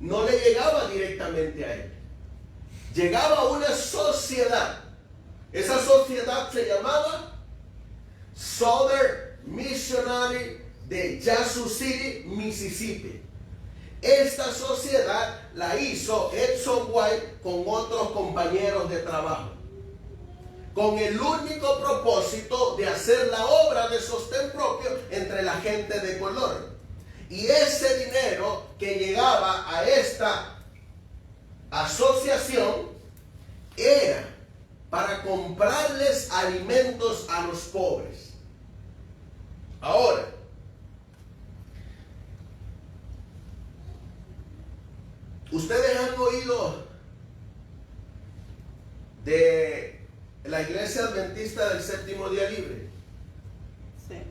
No le llegaba directamente a él. Llegaba a una sociedad. Esa sociedad se llamaba Southern Missionary de Yazoo City, Mississippi. Esta sociedad la hizo Edson White con otros compañeros de trabajo, con el único propósito de hacer la obra de sostén propio entre la gente de color. Y ese dinero que llegaba a esta asociación era para comprarles alimentos a los pobres. Ahora, ustedes han oído de la Iglesia Adventista del Séptimo Día Libre. Sí.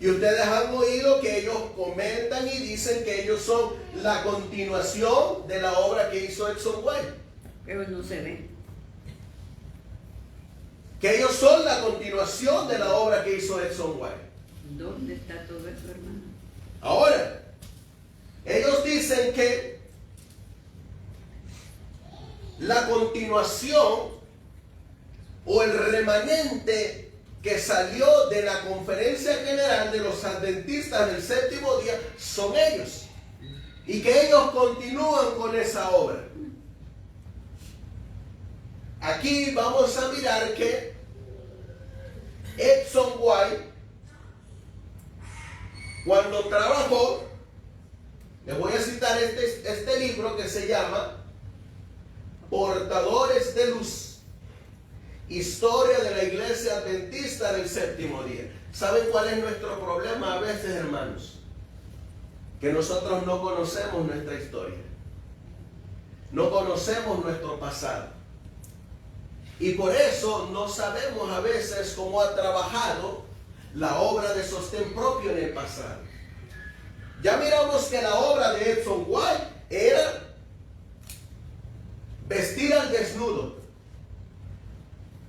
Y ustedes han oído que ellos comentan y dicen que ellos son la continuación de la obra que hizo Edson White. Pero no se ve. Que ellos son la continuación de la obra que hizo Edson White. ¿Dónde está todo eso, hermano? Ahora, ellos dicen que la continuación o el remanente que salió de la Conferencia General de los Adventistas del Séptimo Día son ellos. Y que ellos continúan con esa obra. Aquí vamos a mirar que Edson White, cuando trabajó, les voy a citar este libro que se llama Portadores de Luz, Historia de la Iglesia Adventista del Séptimo Día. ¿Saben cuál es nuestro problema a veces, hermanos? Que nosotros no conocemos nuestra historia. No conocemos nuestro pasado. Y por eso no sabemos a veces cómo ha trabajado la obra de sostén propio en el pasado. Ya miramos que la obra de Edson White era vestir al desnudo,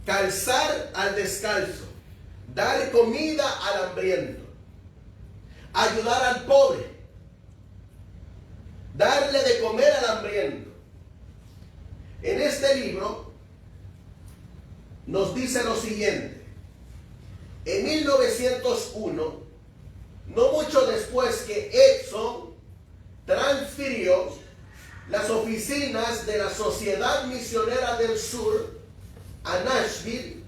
calzar al descalzo, dar comida al hambriento, ayudar al pobre, darle de comer al hambriento. En este libro nos dice lo siguiente: en 1901, no mucho después que Edson transfirió las oficinas de la Sociedad Misionera del Sur a Nashville,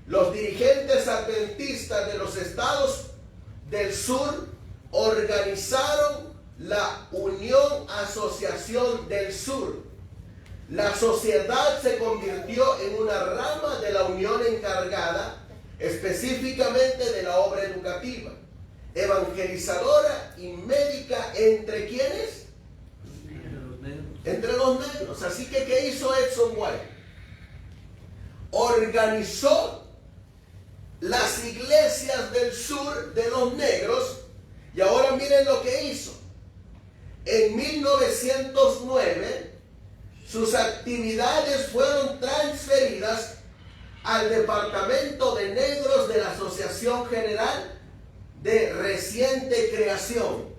los dirigentes adventistas de los estados del sur organizaron la Unión Asociación del Sur. La sociedad se convirtió en una rama de la unión encargada específicamente de la obra educativa, evangelizadora y médica. ¿Entre quiénes? Entre los negros. Así que, ¿qué hizo Edson White? Organizó las iglesias del sur de los negros. Y ahora miren lo que hizo. En 1909, sus actividades fueron transferidas al Departamento de Negros de la Asociación General de Reciente Creación.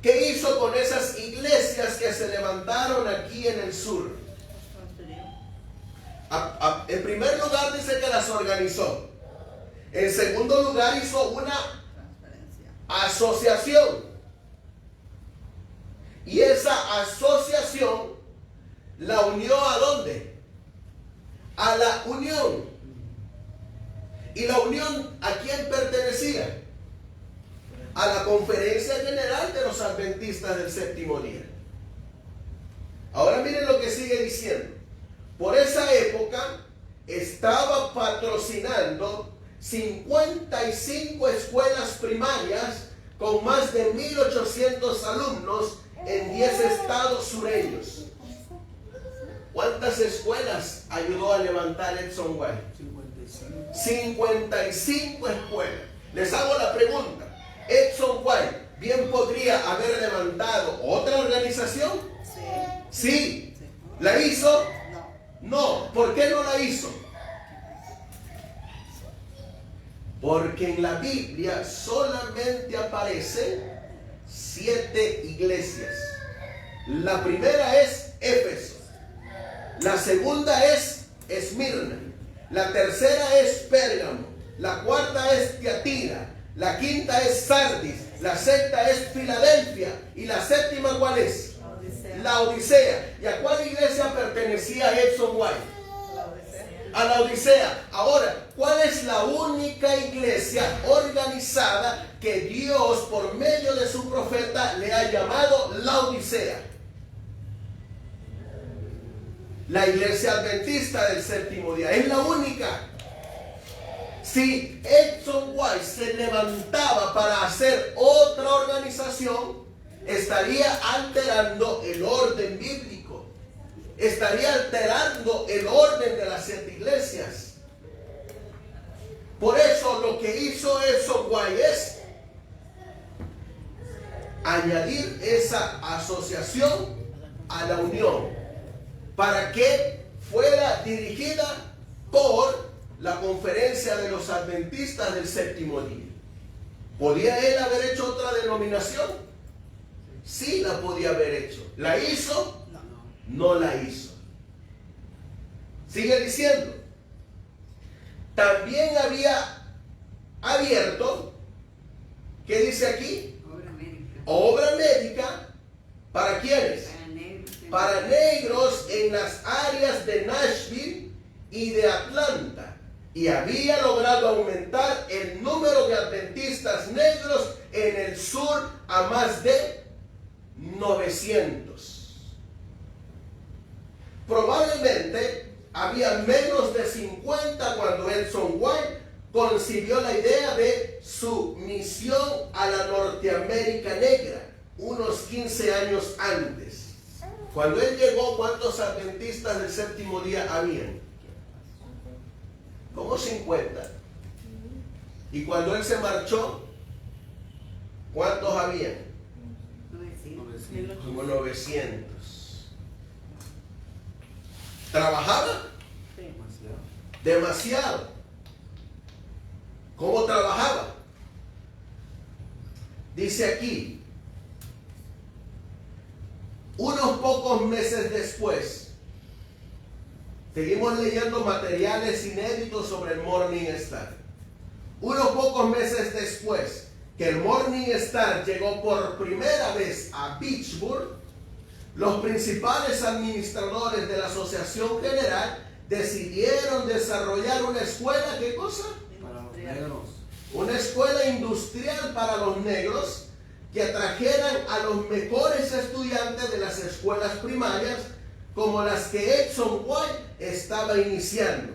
¿Qué hizo con esas iglesias que se levantaron aquí en el sur? En primer lugar dice que las organizó. En segundo lugar hizo una asociación. Y esa asociación la unió ¿a dónde? A la unión. ¿Y la unión a quién pertenecía? A la Conferencia General de los Adventistas del Séptimo Día. Ahora miren lo que sigue diciendo. Por esa época estaba patrocinando 55 escuelas primarias con más de 1,800 alumnos en 10 estados sureños. ¿Cuántas escuelas ayudó a levantar Edson White? 55 escuelas. Les hago la pregunta. Edson White bien podría haber levantado otra organización. Sí. ¿La hizo? No. ¿Por qué no la hizo? Porque en la Biblia solamente aparecen 7 iglesias. La primera es Éfeso. La segunda es Esmirna. La tercera es Pérgamo. La cuarta es Tiatira. La quinta es Sardis. La sexta es Filadelfia. Y la séptima, ¿cuál es? La Odisea. ¿Y a cuál iglesia pertenecía Edson White? A la Odisea. Ahora, ¿cuál es la única iglesia organizada que Dios por medio de su profeta le ha llamado Laodicea. La iglesia adventista del séptimo día es la única. Si Edson White se levantaba para hacer otra organización, estaría alterando el orden bíblico, estaría alterando el orden de las 7 iglesias. Por eso lo que hizo Edson White es añadir esa asociación a la unión para que fuera dirigida por la conferencia de los adventistas del séptimo día. ¿Podía él haber hecho otra denominación? Sí, la podía haber hecho. ¿La hizo? No la hizo. Sigue diciendo. También había abierto, ¿qué dice aquí? Obra médica. Obra médica. ¿Para quiénes? Para negros. Para negros en las áreas de Nashville y de Atlanta. Y había logrado aumentar el número de adventistas negros en el sur a más de 900. Probablemente había menos de 50 cuando Edson White concibió la idea de su misión a la Norteamérica negra, unos 15 años antes. Cuando él llegó, ¿cuántos adventistas del séptimo día habían? Como 50. Y cuando él se marchó, ¿cuántos habían? 900. Como 900. ¿Trabajaba? Demasiado. ¿Cómo trabajaba? Dice aquí, unos pocos meses después, seguimos leyendo materiales inéditos sobre el Morning Star. Unos pocos meses después que el Morning Star llegó por primera vez a Pittsburgh, los principales administradores de la Asociación General decidieron desarrollar una escuela, ¿qué cosa? Para los negros. Una escuela industrial para los negros que atrajeran a los mejores estudiantes de las escuelas primarias como las que Edson White estaba iniciando.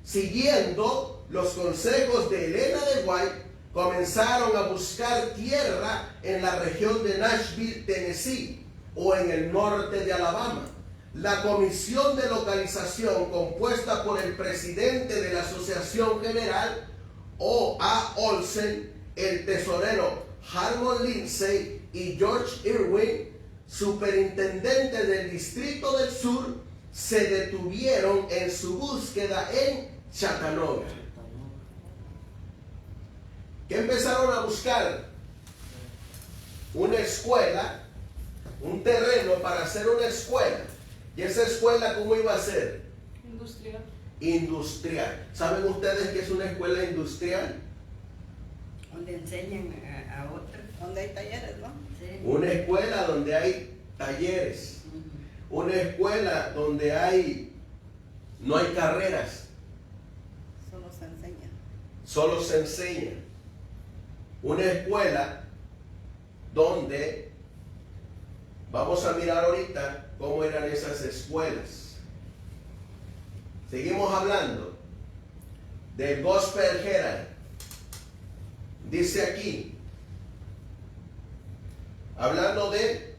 Siguiendo los consejos de Elena de White, comenzaron a buscar tierra en la región de Nashville, Tennessee, o en el norte de Alabama. La comisión de localización, compuesta por el presidente de la Asociación General, O.A. Olsen, el tesorero Harmon Lindsay y George Irwin, superintendente del Distrito del Sur, se detuvieron en su búsqueda en Chattanooga. ¿Qué empezaron a buscar? Una escuela, un terreno para hacer una escuela. ¿Y esa escuela cómo iba a ser? Industrial. Industrial. ¿Saben ustedes qué es una escuela industrial? Donde enseñan a otros. Donde hay talleres, ¿no? Sí. Una escuela donde hay talleres. Una escuela donde no hay carreras. Solo se enseña. Solo se enseña. Una escuela donde vamos a mirar ahorita cómo eran esas escuelas. Seguimos hablando del Gospel Herald. Dice aquí, hablando de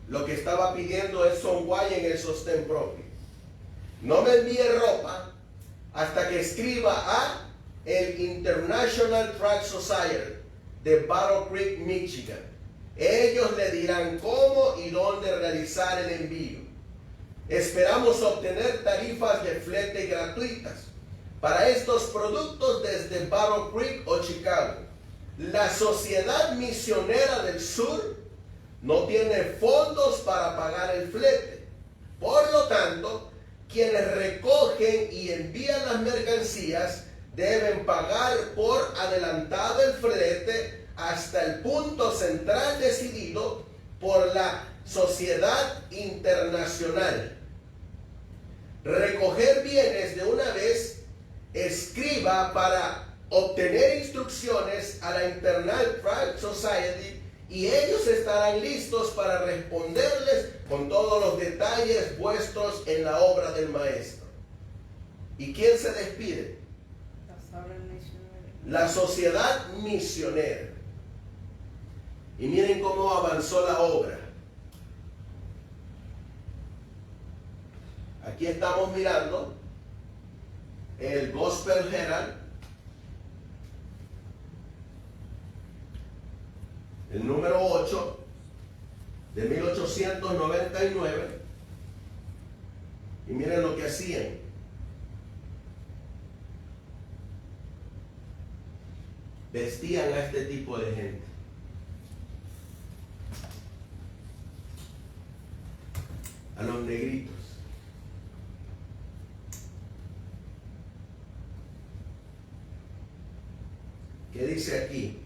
lo que estaba pidiendo Edson White en el sostén propio. No me envíe ropa hasta que escriba a el International Track Society de Battle Creek, Michigan. Ellos le dirán cómo y dónde realizar el envío. Esperamos obtener tarifas de flete gratuitas para estos productos desde Battle Creek o Chicago. La Sociedad Misionera del Sur no tiene fondos para pagar el flete. Por lo tanto, quienes recogen y envían las mercancías deben pagar por adelantado el flete hasta el punto central decidido por la Sociedad Internacional. Recoger bienes de una vez, escriba para obtener instrucciones a la Internal Private Society y ellos estarán listos para responderles con todos los detalles puestos en la obra del maestro. ¿Y quién se despide? La sociedad misionera. Y miren cómo avanzó la obra. Aquí estamos mirando el Gospel Herald, el número 8 de 1899. Y miren lo que hacían. Vestían a este tipo de gente. A los negritos. ¿Qué dice aquí?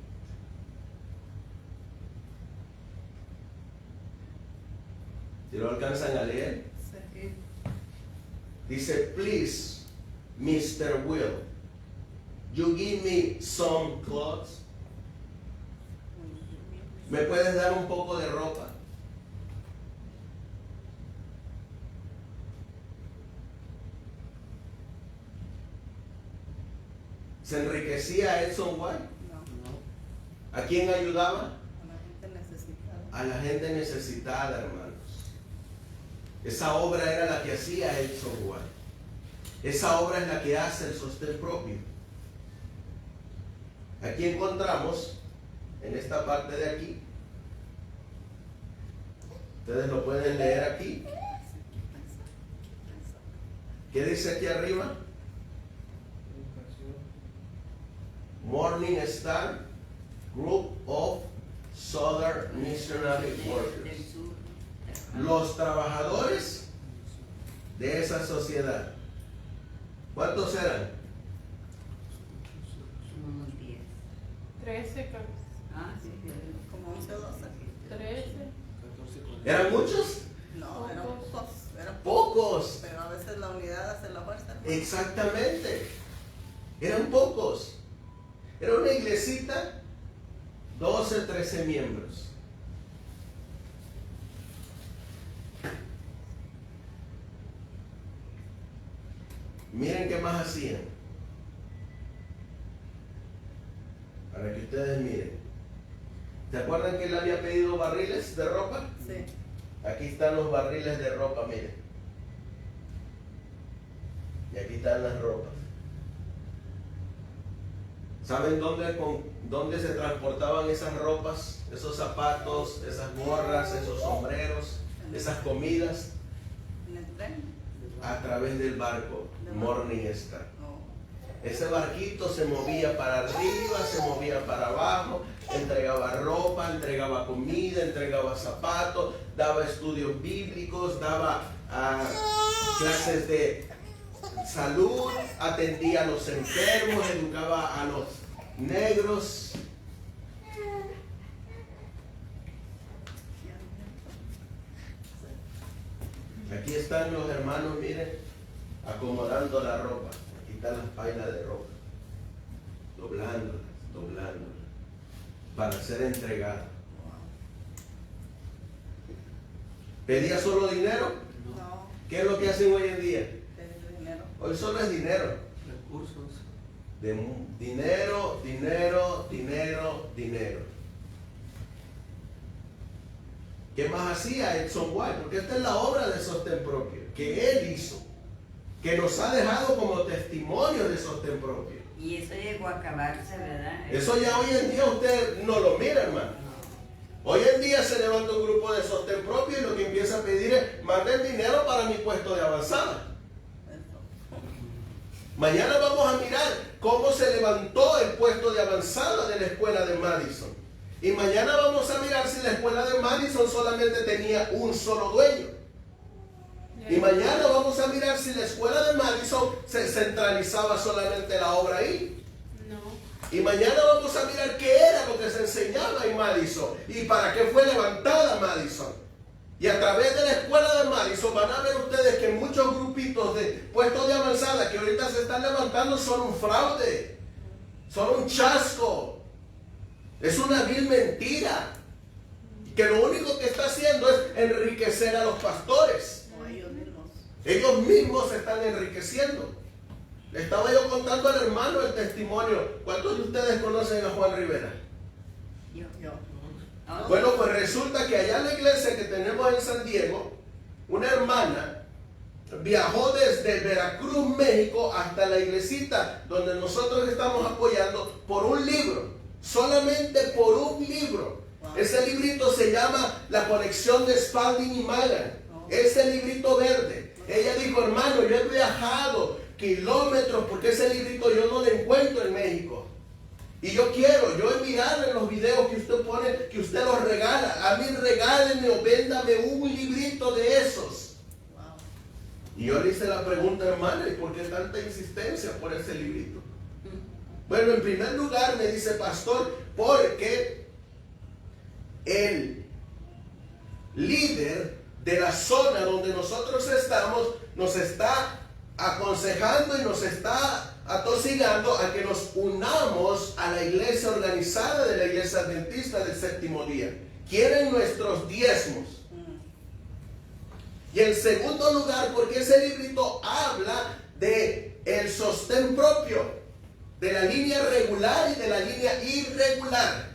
¿Si lo alcanzan a leer? Sí. Dice, please, Mr. Will, you give me some clothes. ¿Me puedes dar un poco de ropa? ¿Se enriquecía Edson White? No, ¿A quién ayudaba? a la gente necesitada. A la gente necesitada, hermanos. Esa obra era la que hacía Edson White. Esa obra es la que hace el sostén propio. Aquí encontramos, en esta parte de aquí, ustedes lo pueden leer aquí. ¿Qué dice aquí arriba? Morning Star Group of Southern Missionary Del Workers. sur. Los trabajadores de esa sociedad. ¿Cuántos eran? Unos 10. 13, Ah, sí, Como 11 o 12. 13. 14 ¿Eran muchos? No, eran pocos. Eran Pocos. Pero a veces la unidad hace la fuerza. Exactamente. Eran pocos. Era una iglesita, 12, 13 miembros. Miren qué más hacían. Para que ustedes miren. ¿Se acuerdan que él había pedido barriles de ropa? Sí. Aquí están los barriles de ropa, miren. Y aquí están las ropas. ¿Saben dónde se transportaban esas ropas, esos zapatos, esas gorras, esos sombreros, esas comidas? En el tren. A través del barco Morning Star. No. Ese barquito se movía para arriba, se movía para abajo, entregaba ropa, entregaba comida, entregaba zapatos, daba estudios bíblicos, daba clases de salud, atendía a los enfermos, educaba a los negros. Aquí están los hermanos, miren, acomodando la ropa. Aquí están las pailas de ropa, doblándolas, para ser entregada. ¿Pedía solo dinero? No. ¿Qué es lo que hacen hoy en día? Es dinero. Hoy solo es dinero. recursos. Dinero. ¿Qué más hacía Edson White? Porque esta es la obra de sostén propio que él hizo, que nos ha dejado como testimonio de sostén propio. Y eso llegó a acabarse, ¿verdad? Eso ya hoy en día usted no lo mira, hermano. Hoy en día se levanta un grupo de sostén propio y lo que empieza a pedir es: manden dinero para mi puesto de avanzada. Mañana vamos a mirar cómo se levantó el puesto de avanzada de la escuela de Madison. Y mañana vamos a mirar si la escuela de Madison solamente tenía un solo dueño. Y mañana vamos a mirar si la escuela de Madison se centralizaba solamente la obra ahí. No. Y mañana vamos a mirar qué era lo que se enseñaba en Madison y para qué fue levantada Madison. Y a través de la escuela de Madison van a ver ustedes que muchos grupitos de puestos de avanzada que ahorita se están levantando son un fraude. son un chasco. Es una vil mentira. Que lo único que está haciendo es enriquecer a los pastores. O ellos mismos. Ellos mismos se están enriqueciendo. Le estaba yo contando al hermano el testimonio. ¿Cuántos de ustedes conocen a Juan Rivera? Yo. Yo. Ah, Bueno, pues resulta que allá en la iglesia que tenemos en San Diego, una hermana viajó desde Veracruz, México, hasta la iglesita donde nosotros estamos apoyando por un libro, solamente por un libro. Wow. Ese librito se llama La conexión de Spalding y Magan. Oh. Ese librito verde. Ella dijo, hermano, yo he viajado kilómetros porque ese librito yo no lo encuentro en México. Y yo he mirado en los videos que usted pone, que usted los regala. A mí regálenme o véndame un librito de esos. Wow. Y yo le hice la pregunta, hermana, ¿y por qué tanta insistencia por ese librito? Bueno, en primer lugar me dice, pastor, porque el líder de la zona donde nosotros estamos nos está aconsejando y nos está atosigando a que nos unamos a la iglesia organizada de la iglesia adventista del séptimo día. Quieren nuestros diezmos. Y en segundo lugar, porque ese librito habla de el sostén propio, de la línea regular y de la línea irregular.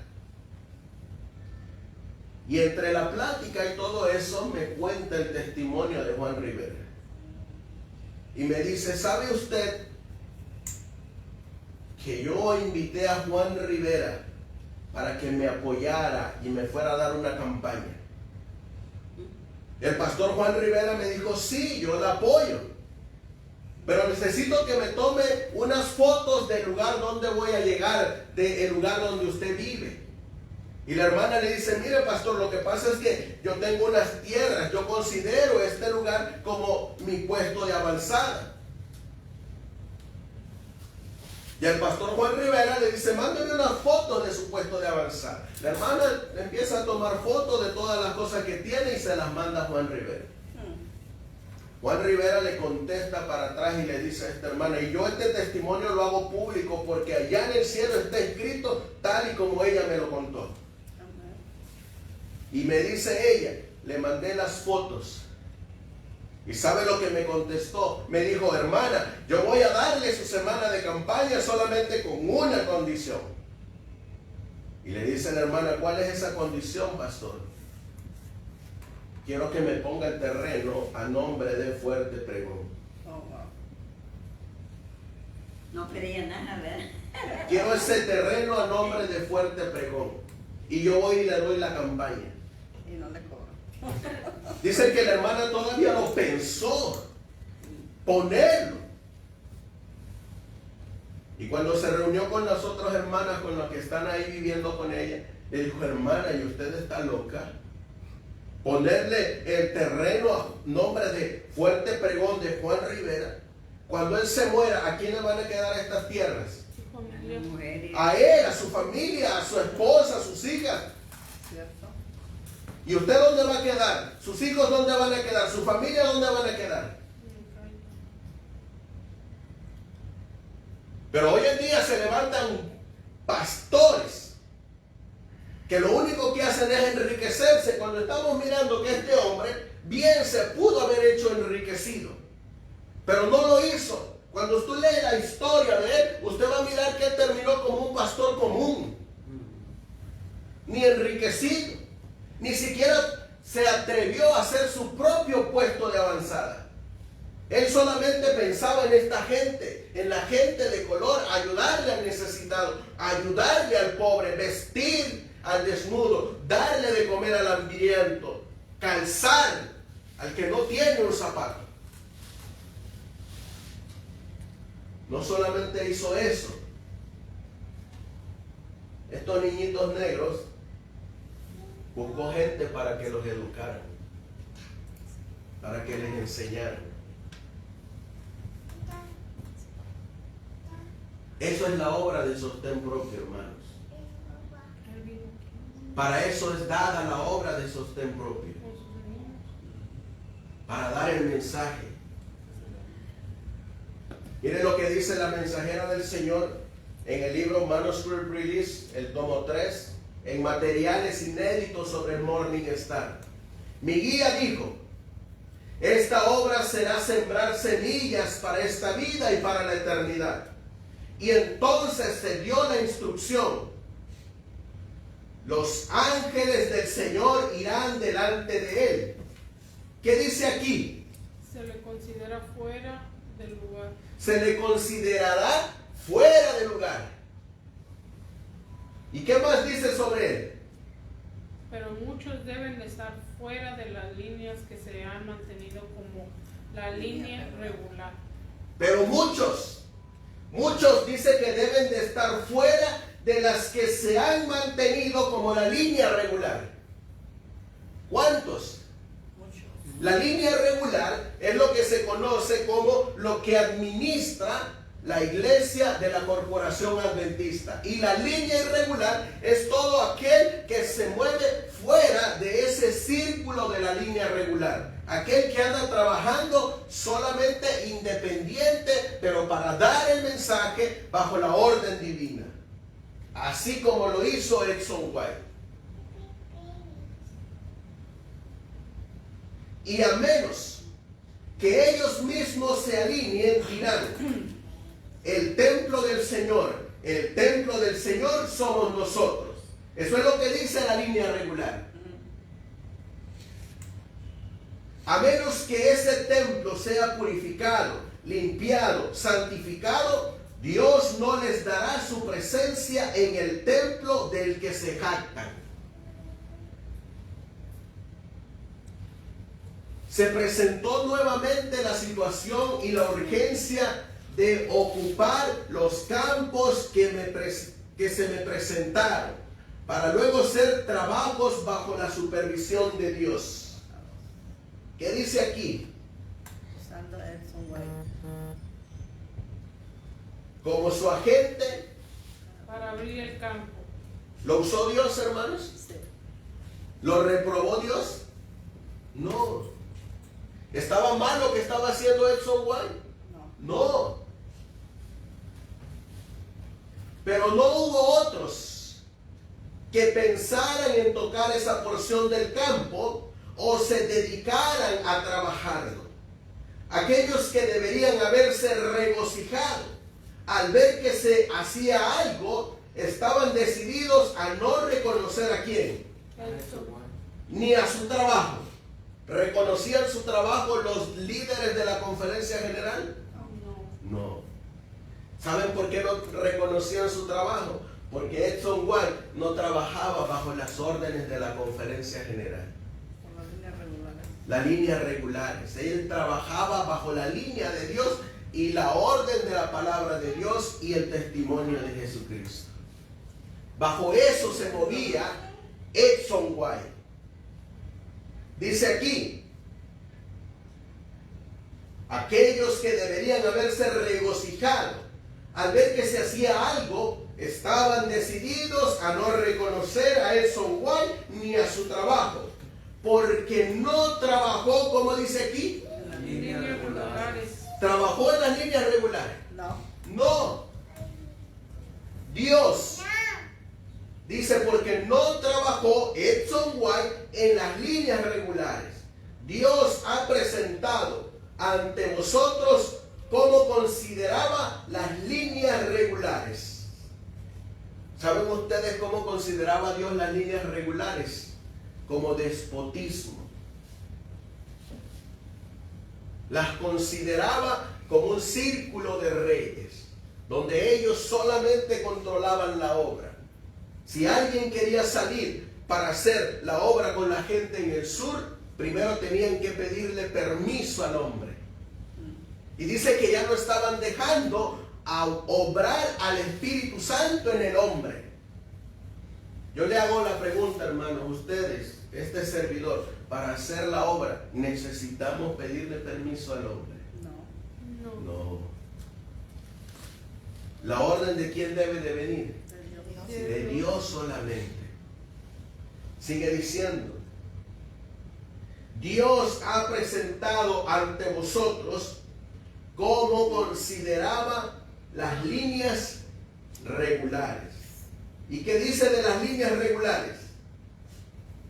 Y entre la plática y todo eso me cuenta el testimonio de Juan Rivera. Y me dice, ¿sabe usted que yo invité a Juan Rivera para que me apoyara y me fuera a dar una campaña? El pastor Juan Rivera me dijo, sí, yo la apoyo, pero necesito que me tome unas fotos del lugar donde voy a llegar, del lugar donde usted vive. Y la hermana le dice, mire pastor, lo que pasa es que yo tengo unas tierras, yo considero este lugar como mi puesto de avanzada. Y el pastor Juan Rivera le dice, mándame unas fotos de su puesto de avanzada. La hermana empieza a tomar fotos de todas las cosas que tiene y se las manda a Juan Rivera. Juan Rivera le contesta para atrás y le dice a esta hermana, y yo este testimonio lo hago público porque allá en el cielo está escrito tal y como ella me lo contó. Y me dice ella, le mandé las fotos. ¿Y sabe lo que me contestó? Me dijo, hermana, yo voy a darle su semana de campaña solamente con una condición. Y le dice la hermana, ¿cuál es esa condición, pastor? Quiero que me ponga el terreno a nombre de Fuerte Pregón. Oh, wow. no creía nada, ¿verdad? Quiero ese terreno a nombre de Fuerte Pregón. Y yo voy y le doy la campaña. Y no le cobro. Dicen que la hermana todavía lo pensó, ponerlo. Y cuando se reunió con las otras hermanas, con las que están ahí viviendo con ella, le dijo, hermana, ¿y usted está loca? Ponerle el terreno a nombre de Fuerte Pregón de Juan Rivera. Cuando él se muera, ¿a quién le van a quedar estas tierras? Mujeres. A él, a su familia, a su esposa, a sus hijas. ¿Cierto? ¿Y usted dónde va a quedar? ¿Sus hijos dónde van a quedar? ¿Su familia dónde van a quedar? Pero hoy en día se levantan pastores que lo único que hacen es enriquecerse, cuando estamos mirando que este hombre bien se pudo haber hecho enriquecido, pero no lo hizo. Cuando usted lee la historia de él, usted va a mirar que él terminó como un pastor común, ni enriquecido, ni siquiera se atrevió a hacer su propio puesto de avanzada. Él solamente pensaba en esta gente, en la gente de color, ayudarle al necesitado, ayudarle al pobre, vestir al desnudo, darle de comer al hambriento, calzar al que no tiene un zapato. No solamente hizo eso, estos niñitos negros buscó gente para que los educaran, para que les enseñaran. Eso es la obra de sostén propio, hermanos. Para eso es dada la obra de sostén propio. Para dar el mensaje. Miren lo que dice la mensajera del Señor en el libro Manuscript Release, el tomo 3, en materiales inéditos sobre el Morning Star. Mi guía dijo: esta obra será sembrar semillas para esta vida y para la eternidad. Y entonces se dio la instrucción: los ángeles del Señor irán delante de él. ¿Qué dice aquí? Se le considera fuera del lugar. Se le considerará fuera de lugar. ¿Y qué más dice sobre él? Pero muchos deben de estar fuera de las líneas que se han mantenido como la línea regular. Pero muchos dice que deben de estar fuera de las que se han mantenido como la línea regular. ¿Cuántos? La línea regular es lo que se conoce como lo que administra la iglesia de la corporación adventista. Y la línea irregular es todo aquel que se mueve fuera de ese círculo de la línea regular. Aquel que anda trabajando solamente independiente, pero para dar el mensaje bajo la orden divina. Así como lo hizo Edson White. Y a menos que ellos mismos se alineen, dirán: el templo del Señor somos nosotros. Eso es lo que dice la línea regular. A menos que ese templo sea purificado, limpiado, santificado, Dios no les dará su presencia en el templo del que se jactan. Se presentó nuevamente la situación y la urgencia de ocupar los campos que se me presentaron, para luego hacer trabajos bajo la supervisión de Dios. ¿Qué dice aquí? Usando Edson White. Como su agente. Para abrir el campo. ¿Lo usó Dios, hermanos? Sí. ¿Lo reprobó Dios? No. ¿Estaba mal lo que estaba haciendo Edson White? No. Pero no hubo otros que pensaran en tocar esa porción del campo o se dedicaran a trabajarlo. Aquellos que deberían haberse regocijado al ver que se hacía algo, estaban decididos a no reconocer a quién, ni a su trabajo. ¿Reconocían su trabajo los líderes de la conferencia general? No. ¿Saben por qué no reconocían su trabajo? Porque Edson White no trabajaba bajo las órdenes de la conferencia general. La línea regulares. Él trabajaba bajo la línea de Dios y la orden de la palabra de Dios y el testimonio de Jesucristo. Bajo eso se movía Edson White. Dice aquí: aquellos que deberían haberse regocijado al ver que se hacía algo, estaban decididos a no reconocer a Edson White ni a su trabajo, porque no trabajó, como dice aquí, En líneas regulares. ¿trabajó en las líneas regulares? No. Dios dice: porque no trabajó Edson White en las líneas regulares. Dios ha presentado ante vosotros cómo consideraba las líneas regulares. ¿Saben ustedes cómo consideraba Dios las líneas regulares? Como despotismo. Las consideraba como un círculo de reyes, donde ellos solamente controlaban la obra. Si alguien quería salir para hacer la obra con la gente en el sur, primero tenían que pedirle permiso al hombre. Y dice que ya no estaban dejando a obrar al Espíritu Santo en el hombre. Yo le hago la pregunta, hermanos, ustedes, este servidor, para hacer la obra, ¿necesitamos pedirle permiso al hombre? No. ¿La orden de quién debe de venir? De Dios solamente. Sigue diciendo: Dios ha presentado ante vosotros cómo consideraba las líneas regulares. ¿Y qué dice de las líneas regulares?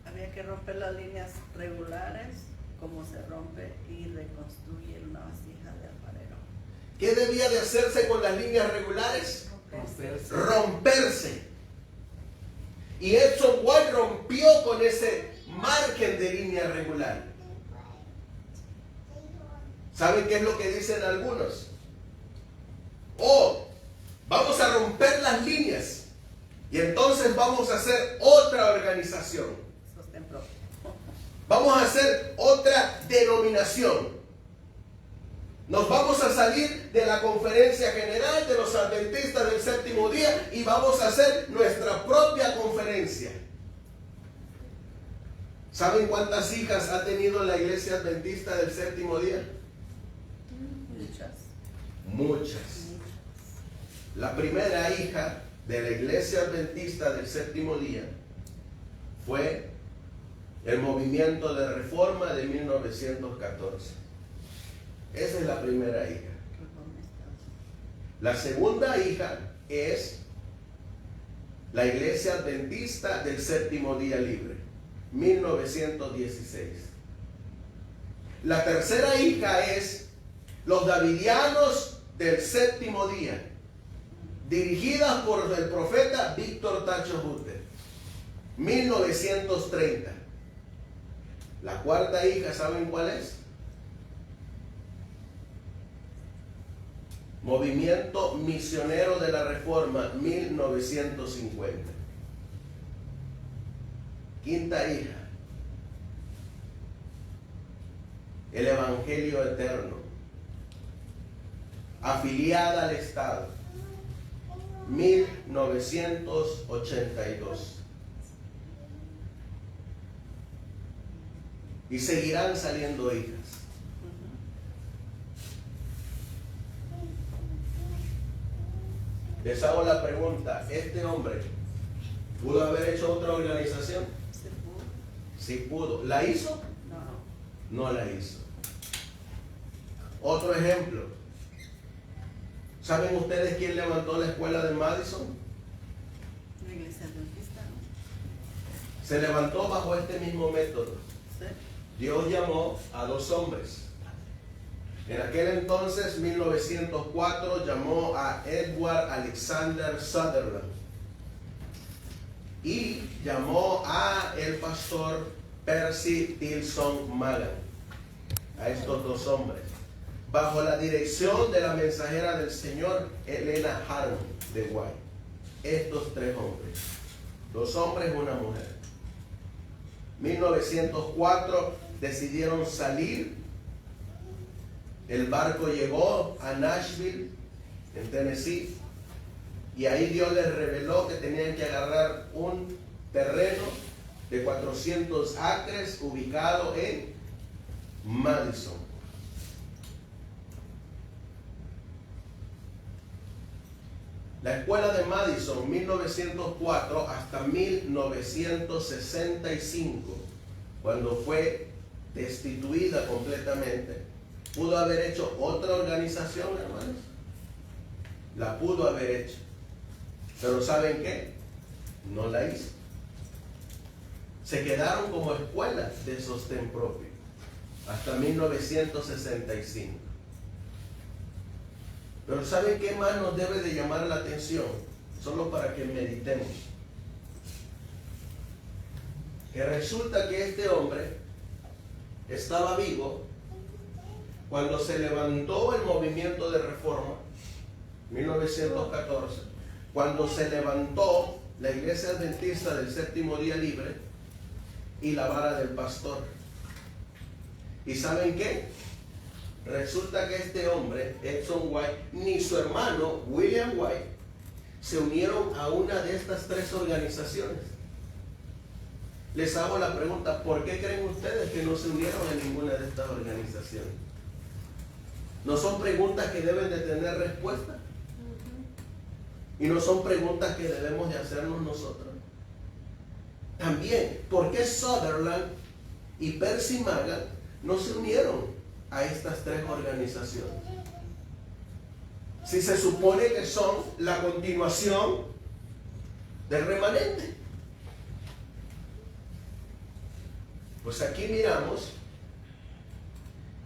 Había que romper las líneas regulares, como se rompe y reconstruye una vasija de alfarero. ¿Qué debía de hacerse con las líneas regulares? Romperse. Y Edson White rompió con ese margen de línea regular. ¿Saben qué es lo que dicen algunos? Oh, vamos a romper las líneas y entonces vamos a hacer otra organización. Sostén propio. Vamos a hacer otra denominación. Nos vamos a salir de la conferencia general de los adventistas del séptimo día y vamos a hacer nuestra propia conferencia. ¿Saben cuántas hijas ha tenido la iglesia adventista del séptimo día? Muchas. La primera hija de la iglesia adventista del séptimo día fue el movimiento de reforma de 1914. Esa es la primera hija. La segunda hija es la iglesia adventista del séptimo día libre, 1916. La tercera hija es los davidianos del séptimo día, dirigidas por el profeta Víctor Tacho Hutter, 1930. La cuarta hija, ¿saben cuál es? Movimiento Misionero de la Reforma, 1950. Quinta hija, el Evangelio Eterno, afiliada al Estado, 1982. Y seguirán saliendo hijas. Les hago la pregunta, ¿este hombre pudo haber hecho otra organización? Sí pudo. ¿La hizo? No la hizo. Otro ejemplo. ¿Saben ustedes quién levantó la escuela de Madison? La iglesia adventista, ¿no? Se levantó bajo este mismo método. Sí. Dios llamó a dos hombres. En aquel entonces, 1904, llamó a Edward Alexander Sutherland y llamó a el pastor Percy Tilson Magan, a estos dos hombres, bajo la dirección de la mensajera del Señor Elena Harmon de White. Estos tres hombres, dos hombres y una mujer. 1904 decidieron salir. El barco llegó a Nashville, en Tennessee, y ahí Dios les reveló que tenían que agarrar un terreno de 400 acres ubicado en Madison. La escuela de Madison, 1904 hasta 1965, cuando fue destituida completamente. ¿Pudo haber hecho otra organización, hermanos? La pudo haber hecho. Pero ¿saben qué? No la hizo. Se quedaron como escuela de sostén propio hasta 1965. Pero ¿saben qué más nos debe de llamar la atención? Solo para que meditemos. Que resulta que este hombre estaba vivo cuando se levantó el movimiento de reforma, 1914, cuando se levantó la iglesia adventista del séptimo día libre y la vara del pastor. ¿Y saben qué? Resulta que este hombre, Edson White, ni su hermano, William White, se unieron a una de estas tres organizaciones. Les hago la pregunta, ¿por qué creen ustedes que no se unieron a ninguna de estas organizaciones? ¿No son preguntas que deben de tener respuesta? Y no son preguntas que debemos de hacernos nosotros. También, ¿por qué Sutherland y Percy Magan no se unieron a estas tres organizaciones? Si se supone que son la continuación del remanente. Pues aquí miramos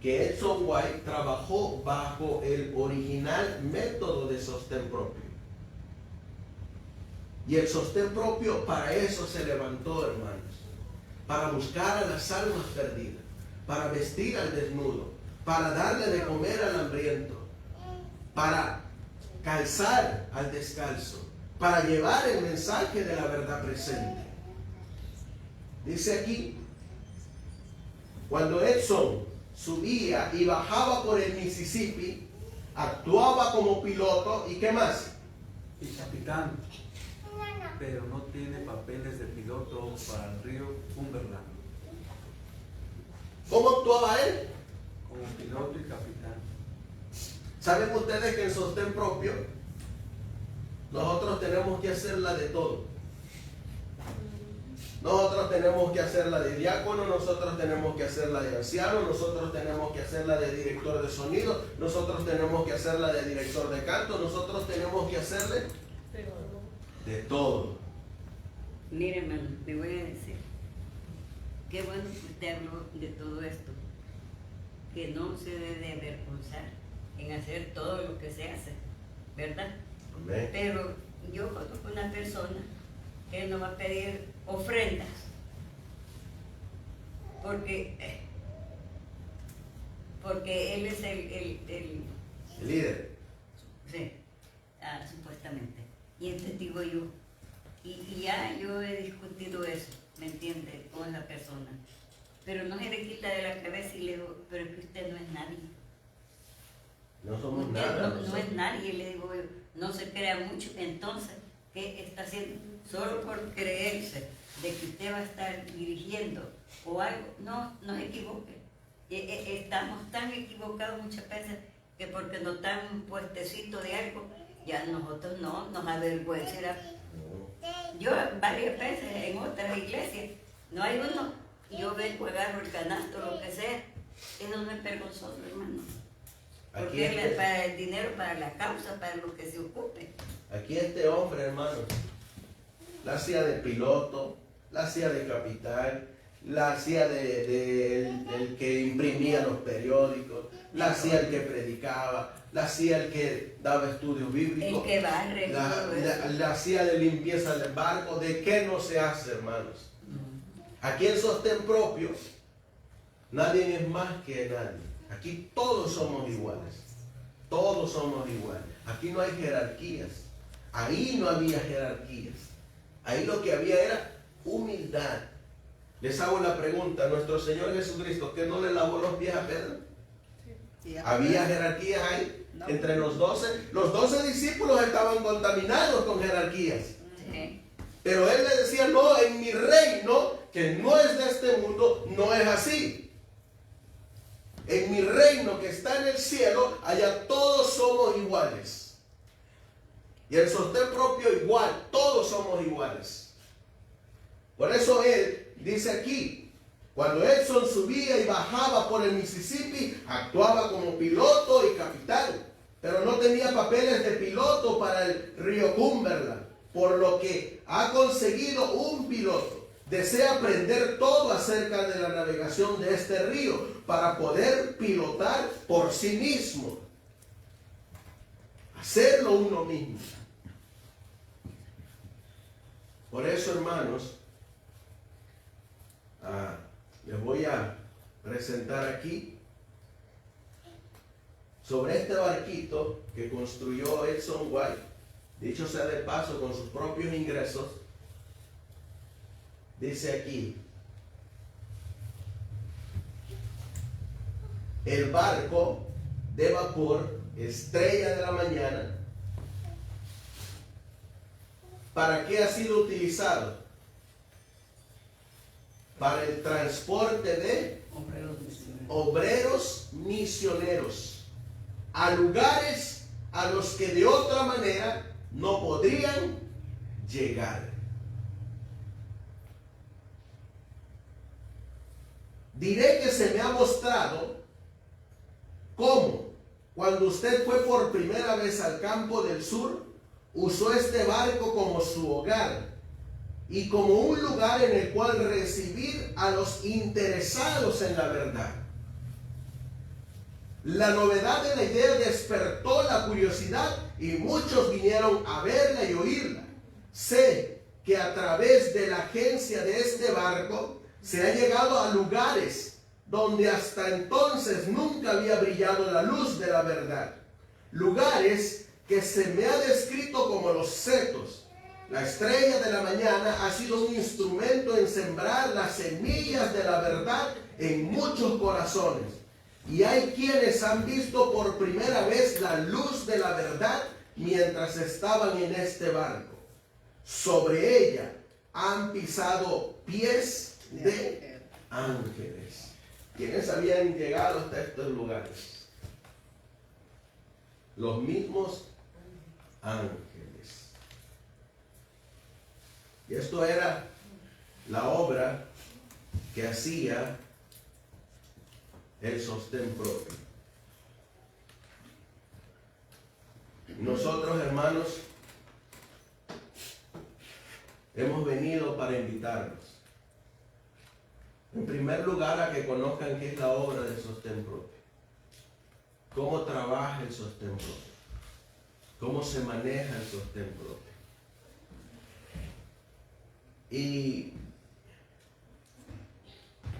que Edson White trabajó bajo el original método de sostén propio. Y el sostén propio para eso se levantó, hermanos. Para buscar a las almas perdidas, para vestir al desnudo, para darle de comer al hambriento, para calzar al descalzo, para llevar el mensaje de la verdad presente. Dice aquí, cuando Edson subía y bajaba por el Mississippi, actuaba como piloto y ¿qué más? Y capitán, pero no tiene papeles de piloto para el río Cumberland. ¿Cómo actuaba él? Como piloto y capitán. ¿Saben ustedes que en sostén propio nosotros tenemos que hacerla de todo? Nosotros tenemos que hacerla de diácono, nosotros tenemos que hacerla de anciano, nosotros tenemos que hacerla de director de sonido, nosotros tenemos que hacerla de director de canto, nosotros tenemos que hacerle de todo. Mire, hermano, le voy a decir, qué bueno que usted habló de todo esto, que no se debe avergonzar en hacer todo lo que se hace, ¿verdad? Amén. Pero yo conozco una persona que no va a pedir ofrendas, porque él es el líder. sí, supuestamente, y el testigo yo. Y ya yo he discutido eso, ¿me entiende? Con la persona. Pero no se le quita de la cabeza y le digo, pero es que usted no es nadie. No somos Usted nada. no es nadie, le digo yo. No se crea mucho. Entonces, ¿qué está haciendo? Solo por creerse de que usted va a estar dirigiendo o algo. No se equivoque. Estamos tan equivocados muchas veces que porque nos dan un puestecito de algo, ya nosotros no nos avergüenza. Yo varias veces en otras iglesias, no hay uno, yo vengo, agarro el canasto, lo que sea, eso no es vergonzoso, hermano. Porque es para el dinero, para la causa, para lo que se ocupe. Aquí este hombre, hermano, la hacía de piloto, la hacía de capitán, la hacía el que imprimía los periódicos, la hacía el que predicaba, la hacía el que daba estudios bíblicos, el que barre, la hacía de limpieza del barco. ¿De qué no se hace, hermanos? Aquí en sostén propio, nadie es más que nadie. Aquí todos somos iguales. Todos somos iguales. Aquí no hay jerarquías. Ahí no había jerarquías. Ahí lo que había era humildad. Les hago la pregunta, nuestro Señor Jesucristo, ¿que no le lavó los pies a Pedro? Sí, ¿Había jerarquías ahí? No. Entre los 12. Los 12 discípulos estaban contaminados con jerarquías. Sí. Pero él le decía, no, en mi reino, que no es de este mundo, no es así. En mi reino que está en el cielo, allá todos somos iguales. Y el sostén propio igual, todos somos iguales. Por eso él dice aquí, cuando Edson subía y bajaba por el Mississippi, actuaba como piloto y capitán, pero no tenía papeles de piloto para el río Cumberland, por lo que ha conseguido un piloto. Desea aprender todo acerca de la navegación de este río para poder pilotar por sí mismo. Hacerlo uno mismo. Por eso, hermanos, les voy a presentar aquí sobre este barquito que construyó Edson White, dicho sea de paso con sus propios ingresos. Dice aquí, el barco de vapor Estrella de la Mañana, ¿para qué ha sido utilizado? Para el transporte de obreros misioneros a lugares a los que de otra manera no podrían llegar. Diré que se me ha mostrado cómo, cuando usted fue por primera vez al campo del sur, usó este barco como su hogar y como un lugar en el cual recibir a los interesados en la verdad. La novedad de la idea despertó la curiosidad y muchos vinieron a verla y oírla. Sé que a través de la agencia de este barco se ha llegado a lugares donde hasta entonces nunca había brillado la luz de la verdad. Lugares que se me ha descrito como los setos. La estrella de la mañana ha sido un instrumento en sembrar las semillas de la verdad en muchos corazones. Y hay quienes han visto por primera vez la luz de la verdad mientras estaban en este barco. Sobre ella han pisado pies de ángeles. ¿Quiénes habían llegado hasta estos lugares? Los mismos ángeles. Y esto era la obra que hacía el sostén propio. Nosotros, hermanos, hemos venido para invitarlos. En primer lugar, a que conozcan qué es la obra del sostén propio. Cómo trabaja el sostén propio. Cómo se maneja el sostén propio. Y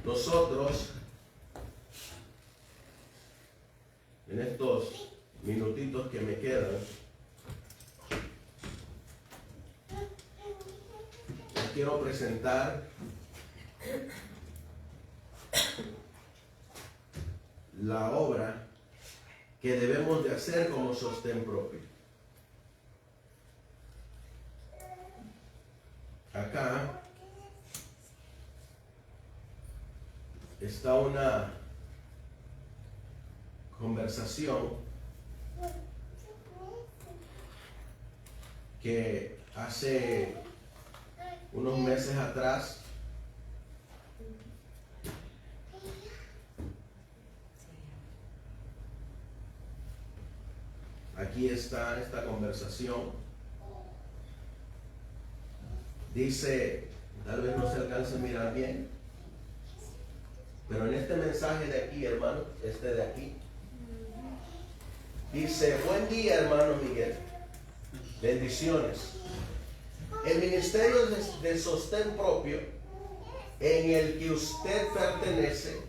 nosotros, en estos minutitos que me quedan, les quiero presentar la obra que debemos de hacer como sostén propio. Acá está una conversación que hace unos meses atrás aquí está esta conversación. Dice, tal vez no se alcance a mirar bien, pero en este mensaje de aquí, hermano, de aquí, dice: buen día, hermano Miguel, bendiciones. El ministerio de sostén propio en el que usted pertenece,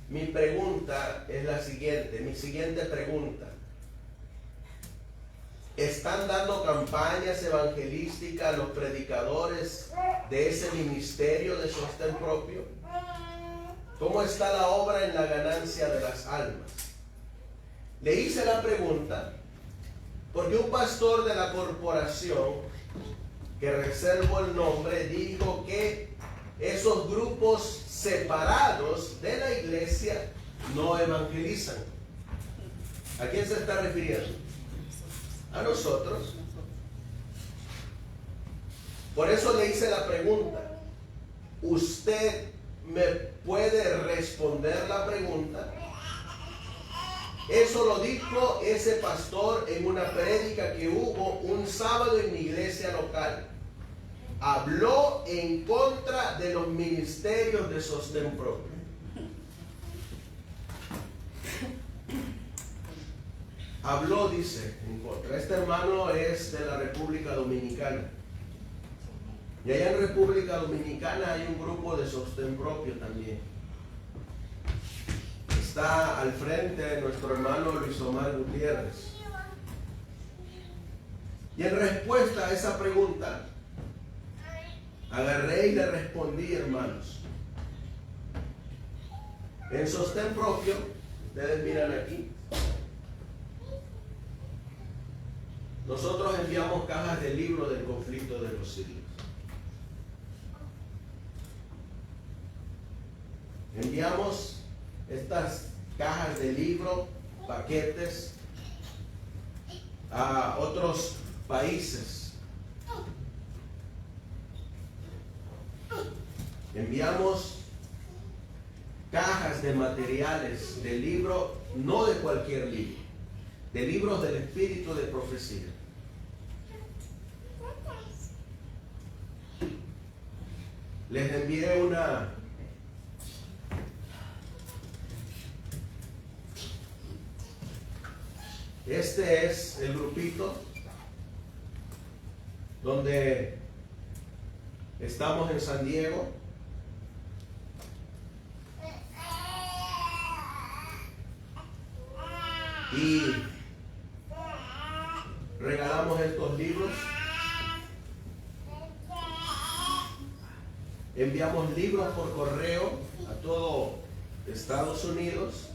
mi pregunta es la siguiente, mi siguiente pregunta. ¿Están dando campañas evangelísticas los predicadores de ese ministerio de sostén propio? ¿Cómo está la obra en la ganancia de las almas? Le hice la pregunta porque un pastor de la corporación, que reservo el nombre, dijo que esos grupos separados de la iglesia no evangelizan. ¿A quién se está refiriendo? A nosotros. Por eso le hice la pregunta. ¿Usted me puede responder la pregunta? Eso lo dijo ese pastor en una prédica que hubo un sábado en mi iglesia local. Habló en contra de los ministerios de sostén propio. Habló, dice, en contra. Este hermano es de la República Dominicana. Y allá en República Dominicana hay un grupo de sostén propio también. Está al frente nuestro hermano Luis Omar Gutiérrez. Y en respuesta a esa pregunta, agarré y le respondí, hermanos. En sostén propio, ustedes miran aquí, nosotros enviamos cajas de libros del conflicto de los siglos. Enviamos estas cajas de libros, paquetes, a otros países. Enviamos cajas de materiales de libro, no de cualquier libro. de libros del Espíritu de Profecía. Les envié una este es el grupito donde estamos en San Diego. Y regalamos estos libros. Enviamos libros por correo a todo Estados Unidos.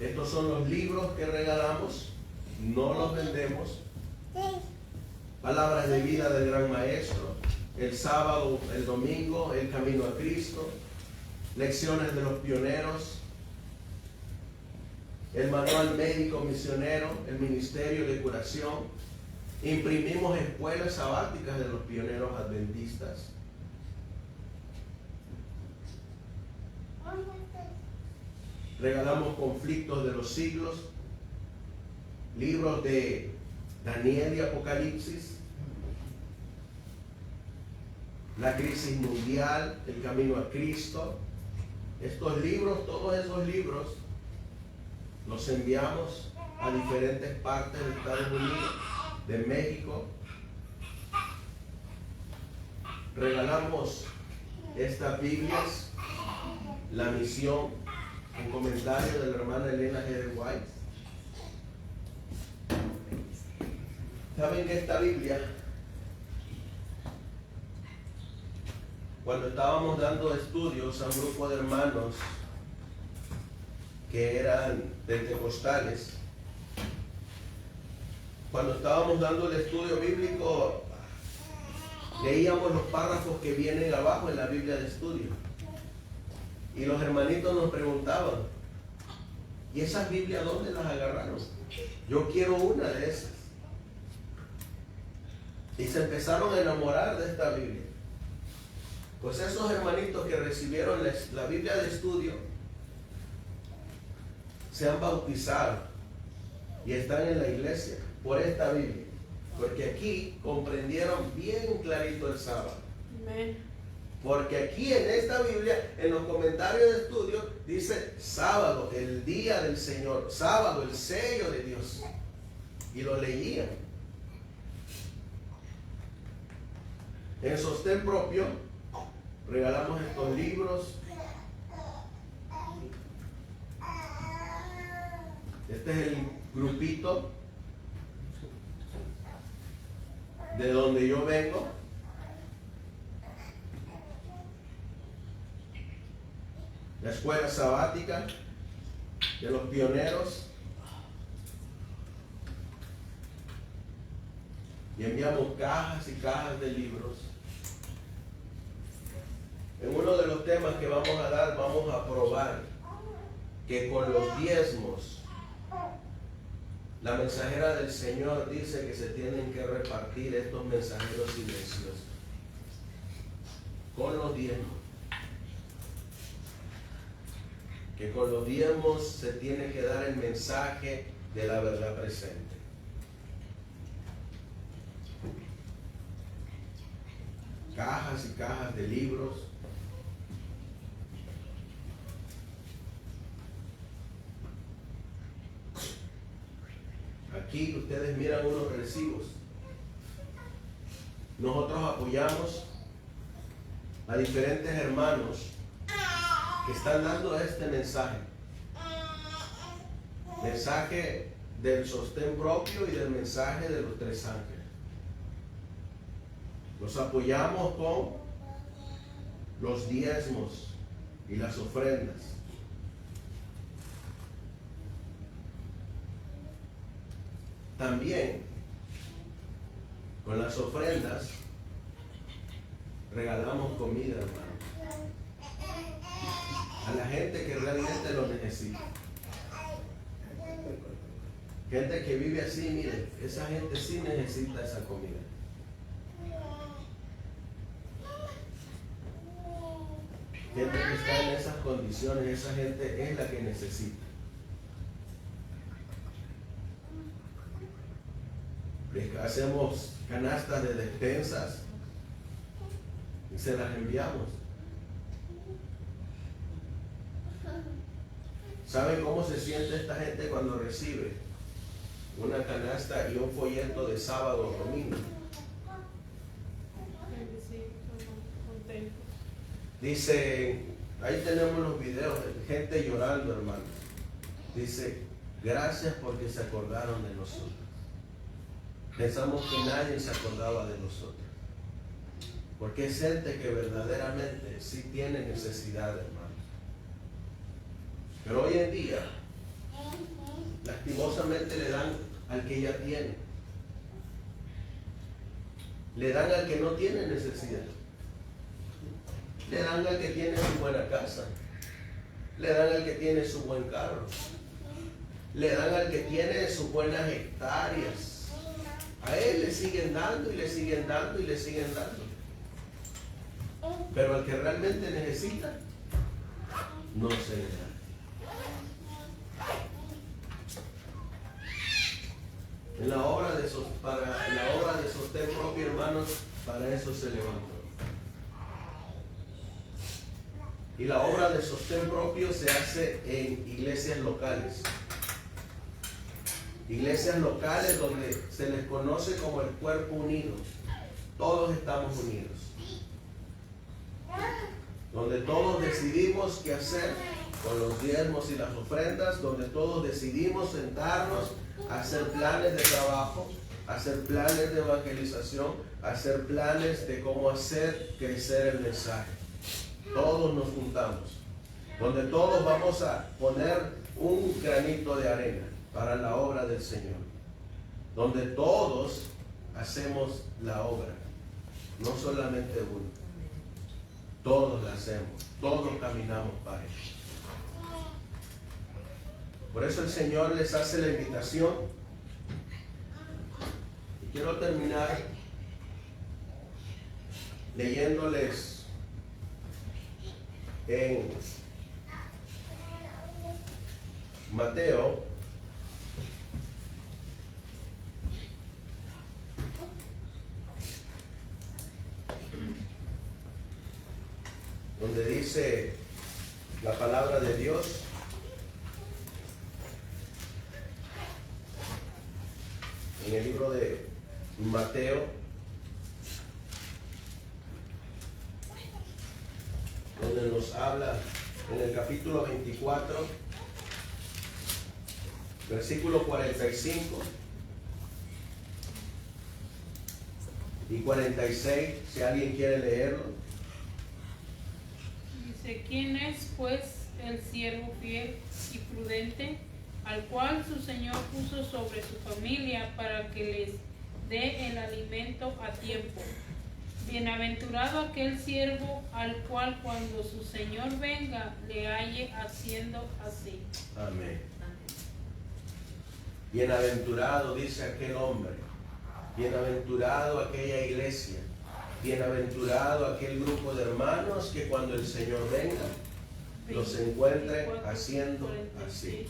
Estos son los libros que regalamos, no los vendemos. Palabras de vida del Gran Maestro, el sábado, el domingo, el camino a Cristo, lecciones de los pioneros, el manual médico misionero, el ministerio de curación. Imprimimos escuelas sabáticas de los pioneros adventistas. Regalamos conflictos de los siglos, libros de Daniel y Apocalipsis, la crisis mundial, el camino a Cristo. Estos libros, todos esos libros, los enviamos a diferentes partes de Estados Unidos, de México. Regalamos estas Biblias, La Misión, un comentario de la hermana Elena G. White. ¿Saben que esta Biblia, cuando estábamos dando estudios a un grupo de hermanos que eran pentecostales, cuando estábamos dando el estudio bíblico, leíamos los párrafos que vienen abajo en la Biblia de estudio? Y los hermanitos nos preguntaban, ¿y esas Biblias dónde las agarraron? Yo quiero una de esas. Y se empezaron a enamorar de esta Biblia. Pues esos hermanitos que recibieron la Biblia de estudio se han bautizado y están en la iglesia por esta Biblia. Porque aquí comprendieron bien clarito el sábado. Amén. Porque aquí en esta Biblia, en los comentarios de estudio, dice sábado, el día del Señor, sábado, el sello de Dios. Y lo leían. En sostén propio, regalamos estos libros. Este es el grupito de donde yo vengo. La escuela sabática de los pioneros. Y enviamos cajas y cajas de libros. En uno de los temas que vamos a dar, vamos a probar que con los diezmos, la mensajera del Señor dice que se tienen que repartir estos mensajeros silenciosos. Con los diezmos. Que con los diezmos se tiene que dar el mensaje de la verdad presente. Cajas y cajas de libros. Aquí ustedes miran unos recibos. Nosotros apoyamos a diferentes hermanos que están dando este mensaje. Mensaje del sostén propio y del mensaje de los tres ángeles. Los apoyamos con los diezmos y las ofrendas. También con las ofrendas regalamos comida, hermano, a la gente que realmente lo necesita. Gente que vive así, miren, esa gente sí necesita esa comida. Gente que está en esas condiciones, esa gente es la que necesita. Hacemos canastas de despensas y se las enviamos. ¿Saben cómo se siente esta gente cuando recibe una canasta y un folleto de sábado o domingo? Dice, ahí tenemos los videos de gente llorando, hermano. Dice, gracias porque se acordaron de nosotros. Pensamos que nadie se acordaba de nosotros. Porque es gente que verdaderamente sí tiene necesidad, hermano. Pero hoy en día, lastimosamente le dan al que ya tiene. Le dan al que no tiene necesidad. Le dan al que tiene su buena casa. Le dan al que tiene su buen carro. Le dan al que tiene sus buenas hectáreas. A él le siguen dando y le siguen dando y le siguen dando. Pero al que realmente necesita, no se le da. En la obra de sostén propio, hermanos, para eso se levantó. Y la obra de sostén propio se hace en iglesias locales. Iglesias locales donde se les conoce como el cuerpo unido. Todos estamos unidos. Donde todos decidimos qué hacer con los diezmos y las ofrendas, donde todos decidimos sentarnos a hacer planes de trabajo, hacer planes de evangelización, hacer planes de cómo hacer crecer el mensaje. Todos nos juntamos, donde todos vamos a poner un granito de arena para la obra del Señor, donde todos hacemos la obra, no solamente uno, todos la hacemos, todos caminamos para Él. Por eso el Señor les hace la invitación, y quiero terminar leyéndoles en Mateo donde dice la palabra de Dios. En el libro de Mateo, donde nos habla en el capítulo 24, versículo 45 y 46, si alguien quiere leerlo. Dice, ¿quién es pues el siervo fiel y prudente, al cual su Señor puso sobre su familia para que les dé el alimento a tiempo? Bienaventurado aquel siervo al cual cuando su Señor venga le halle haciendo así. Amén. Bienaventurado, dice aquel hombre, bienaventurado aquella iglesia, bienaventurado aquel grupo de hermanos que cuando el Señor venga los encuentre haciendo así.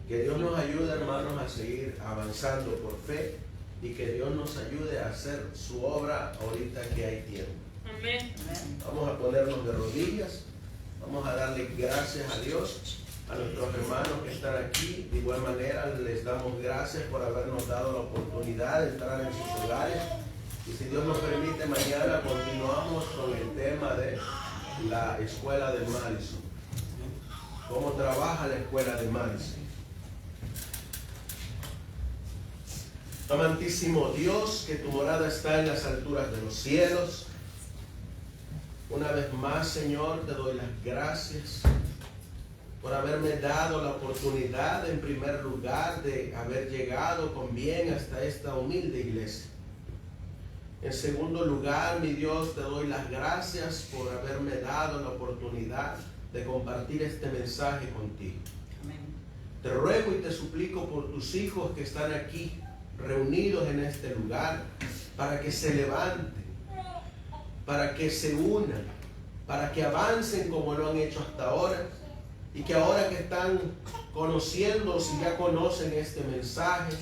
Que Dios nos ayude, hermanos, a seguir avanzando por fe y que Dios nos ayude a hacer su obra ahorita que hay tiempo. Amén. Vamos a ponernos de rodillas, vamos a darle gracias a Dios, a nuestros hermanos que están aquí. De igual manera les damos gracias por habernos dado la oportunidad de entrar en sus hogares. Y si Dios nos permite, mañana continuamos con el tema de la escuela de Madison. ¿Cómo trabaja la escuela de Madison? Amantísimo Dios, que tu morada está en las alturas de los cielos. Una vez más, Señor, te doy las gracias por haberme dado la oportunidad, en primer lugar, de haber llegado con bien hasta esta humilde iglesia. En segundo lugar, mi Dios, te doy las gracias por haberme dado la oportunidad de compartir este mensaje contigo. Amén. Te ruego y te suplico por tus hijos que están aquí reunidos en este lugar, para que se levanten, para que se unan, para que avancen como lo han hecho hasta ahora, y que ahora que están conociendo, si ya conocen este mensaje,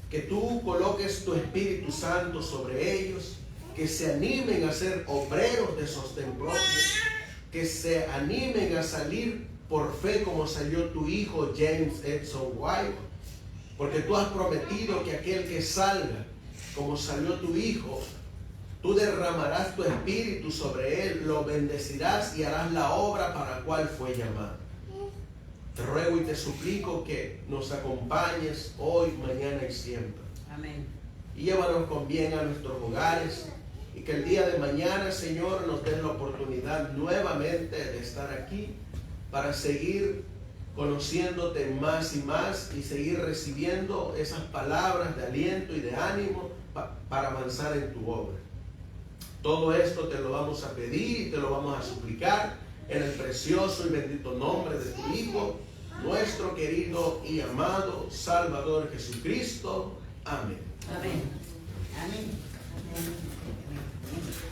que tú coloques tu Espíritu Santo sobre ellos, que se animen a ser obreros de sostén propio, que se animen a salir por fe como salió tu hijo James Edson White, porque tú has prometido que aquel que salga como salió tu hijo, tú derramarás tu espíritu sobre él, lo bendecirás y harás la obra para la cual fue llamado. Te ruego y te suplico que nos acompañes hoy, mañana y siempre. Amén. Y llévanos con bien a nuestros hogares, y que el día de mañana, Señor, nos des la oportunidad nuevamente de estar aquí para seguir conociéndote más y más y seguir recibiendo esas palabras de aliento y de ánimo para avanzar en tu obra. Todo esto te lo vamos a pedir y te lo vamos a suplicar en el precioso y bendito nombre de tu Hijo, nuestro querido y amado Salvador Jesucristo. Amén. Amén. Amén. Amén. Amén.